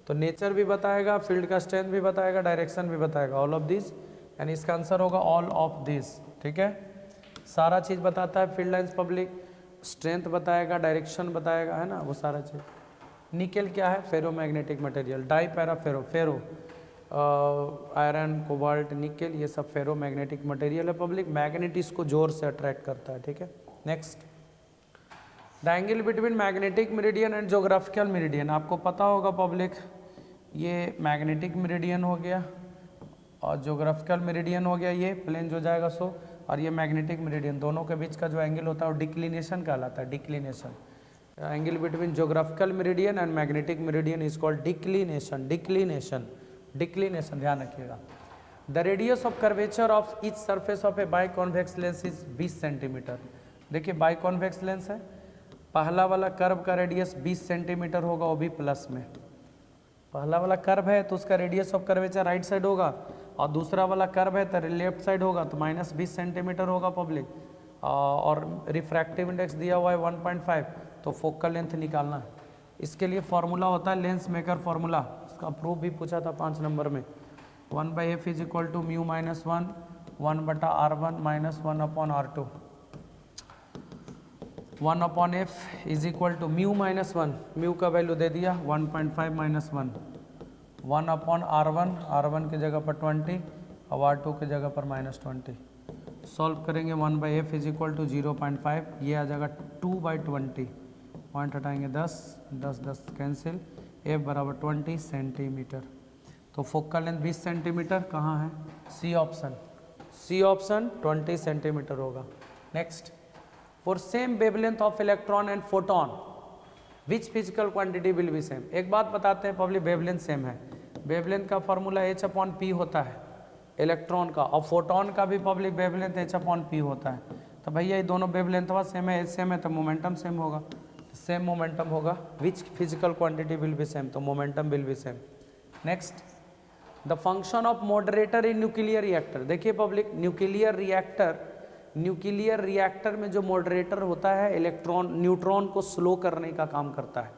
तो नेचर भी बताएगा, फील्ड का स्ट्रेंथ भी बताएगा, डायरेक्शन भी बताएगा, ऑल ऑफ दिस, यानी इसका आंसर होगा ऑल ऑफ दिस, ठीक है। सारा चीज़ बताता है फील्ड लाइंस पब्लिक, स्ट्रेंथ बताएगा, डायरेक्शन बताएगा, है ना वो सारा चीज़। निकेल क्या है, फेरोमैग्नेटिक मटेरियल, डाई पैरा फेरो, फेरो आयरन कोबाल्ट निकेल ये सब फेरोमैग्नेटिक मटेरियल है पब्लिक, मैग्नेट इसको जोर से अट्रैक्ट करता है, ठीक है। Next, the angle between magnetic meridian and geographical meridian, आपको पता होगा पब्लिक ये मैग्नेटिक मेरिडियन हो गया और ज्योग्राफिकल मेरिडियन हो गया, ये प्लेन जो जाएगा सो, और ये मैग्नेटिक मेरिडियन, दोनों के बीच का जो एंगल होता है वो डिक्लिनेशन कहलाता है, declination, angle between geographical meridian and magnetic meridian is called declination, declination, declination, ध्यान रखिएगा। The radius of curvature of each surface of A by convex lens is 20 centimetre, देखिए बाई कॉन्वेक्स लेंस है, पहला वाला curve का radius 20 centimeter होगा, वो भी प्लस में, पहला वाला कर्व है तो उसका radius of curvature right side होगा और दूसरा वाला कर्व है तो लेफ्ट साइड होगा, तो -20 सेंटीमीटर होगा पब्लिक, और रिफ्रैक्टिव इंडेक्स दिया हुआ है 1.5, तो फोकल लेंथ निकालना है, इसके लिए फार्मूला होता है लेंस मेकर फार्मूला, इसका प्रूफ भी पूछा था 5 नंबर में, 1/f is equal to mu -1 1/r1 -1/r2, 1/f is equal to mu -1, mu का वैल्यू दे दिया 1.5 -1 1/R1, R1 की जगह पर 20 और R2 की जगह पर -20। सॉल्व करेंगे 1/f इज इक्वल टू 0.5, ये आ जाएगा 2/20, पॉइंट हटाएंगे 10, 10 कैंसिल, f बराबर 20 सेंटीमीटर। तो फोकल लेंथ 20 सेंटीमीटर कहाँ है? C option, C option 20 centimeter होगा। Next, for same wavelength of electron and photon which physical quantity will be same. एक बात बताते हैं पब्लिक, वेवलेंथ सेम है। वेवलेंथ का फॉर्मूला h/p होता है इलेक्ट्रॉन का, और फोटोन का भी पब्लिक वेवलेंथ h/p होता है। तो भैया ये दोनों वेवलेंथवा सेम है, एच सेम है, तो मोमेंटम सेम होगा, सेम मोमेंटम होगा। Which physical quantity will be same, तो momentum will be same. Next, the function of moderator in nuclear reactor. देखिए पब्लिक, न्यूक्लियर रिएक्टर में जो मॉडरेटर होता है इलेक्ट्रॉन न्यूट्रॉन को स्लो करने का काम करता है।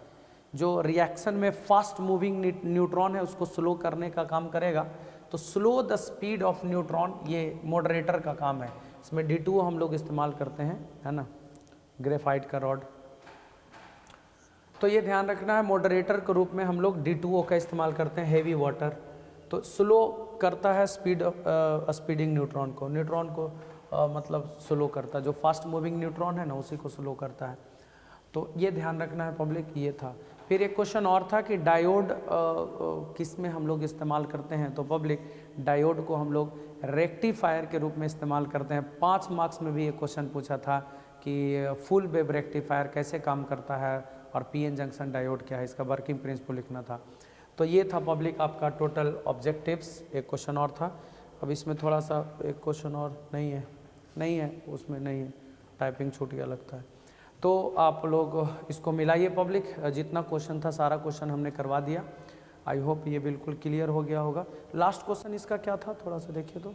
जो रिएक्शन में फास्ट मूविंग न्यूट्रॉन है उसको स्लो करने का काम करेगा। तो slow the speed of neutron, ये मॉडरेटर का काम है। इसमें D2O हम लोग इस्तेमाल करते हैं, है ना, ग्रेफाइट का रॉड। तो ये ध्यान रखना है, मॉडरेटर के रूप में हम लोग D2O का इस्तेमाल करते हैं। हेवी वाटर तो स्लो करता है स्पीडिंग न्यूट्रॉन को मतलब स्लो करता है। जो फास्ट मूविंग न्यूट्रॉन है ना उसी को स्लो करता है। तो ये ध्यान रखना है पब्लिक, ये था। फिर एक क्वेश्चन और था कि डायोड किस में हम लोग इस्तेमाल करते हैं। तो पब्लिक, डायोड को हम लोग रेक्टिफायर के रूप में इस्तेमाल करते हैं। 5 मार्क्स में भी एक क्वेश्चन पूछा था कि फुल वेव रेक्टिफायर कैसे काम करता है और पीएन जंक्शन डायोड क्या है, इसका वर्किंग प्रिंसिपल लिखना था। तो ये था पब्लिक आपका टोटल ऑब्जेक्टिव्स। एक क्वेश्चन और था, अब इसमें थोड़ा सा एक क्वेश्चन और नहीं है, उसमें नहीं है, टाइपिंग छूट गया लगता है। तो आप लोग इसको मिलाइए पब्लिक, जितना क्वेश्चन था सारा क्वेश्चन हमने करवा दिया। आई होप ये बिल्कुल क्लियर हो गया होगा। लास्ट क्वेश्चन इसका क्या था, थोड़ा सा देखिए तो।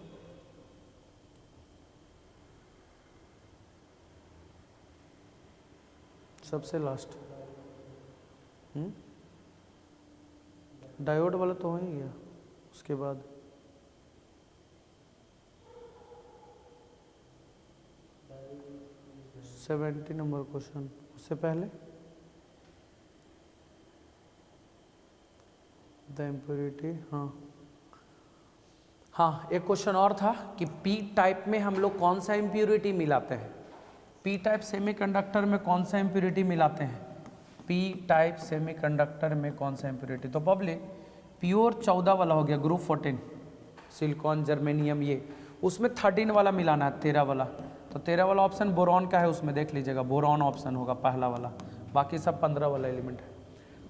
सबसे लास्ट डायोड वाला तो हो ही गया। उसके बाद 70 नंबर क्वेश्चन, उससे पहले द इम्प्योरिटी। हाँ एक क्वेश्चन और था कि पी टाइप में हम लोग कौन सा इम्प्योरिटी मिलाते हैं। पी टाइप सेमीकंडक्टर में कौन सा इम्प्योरिटी मिलाते हैं, पी टाइप सेमीकंडक्टर में कौन सा इम्प्योरिटी। तो पब्लिक, प्योर 14 वाला हो गया, ग्रुप 14 सिलिकॉन जर्मेनियम, ये उसमें 13 वाला मिलाना है, 13 वाला। तो 13 वाला ऑप्शन बोरॉन का है, उसमें देख लीजिएगा बोरॉन ऑप्शन होगा पहला वाला, बाकी सब 15 वाला एलिमेंट है।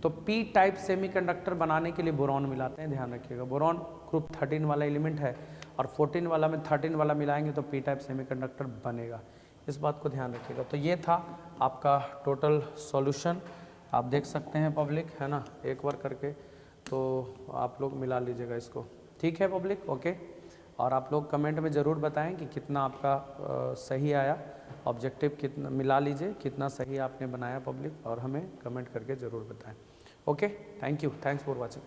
तो पी टाइप सेमीकंडक्टर बनाने के लिए बोरॉन मिलाते हैं, ध्यान रखिएगा। बोरॉन ग्रुप 13 वाला एलिमेंट है और 14 वाला में 13 वाला मिलाएंगे तो पी टाइप सेमीकंडक्टर बनेगा, इस बात को ध्यान रखिएगा। तो ये था आपका टोटल सॉल्यूशन, आप देख सकते हैं पब्लिक, है ना, एक बार करके। तो आप लोग मिला लीजिएगा इसको, ठीक है पब्लिक, ओके। और आप लोग कमेंट में ज़रूर बताएं कि कितना आपका सही आया, ऑब्जेक्टिव कितना मिला लीजिए, कितना सही आपने बनाया पब्लिक, और हमें कमेंट करके ज़रूर बताएं। Okay, thank you, thanks for watching.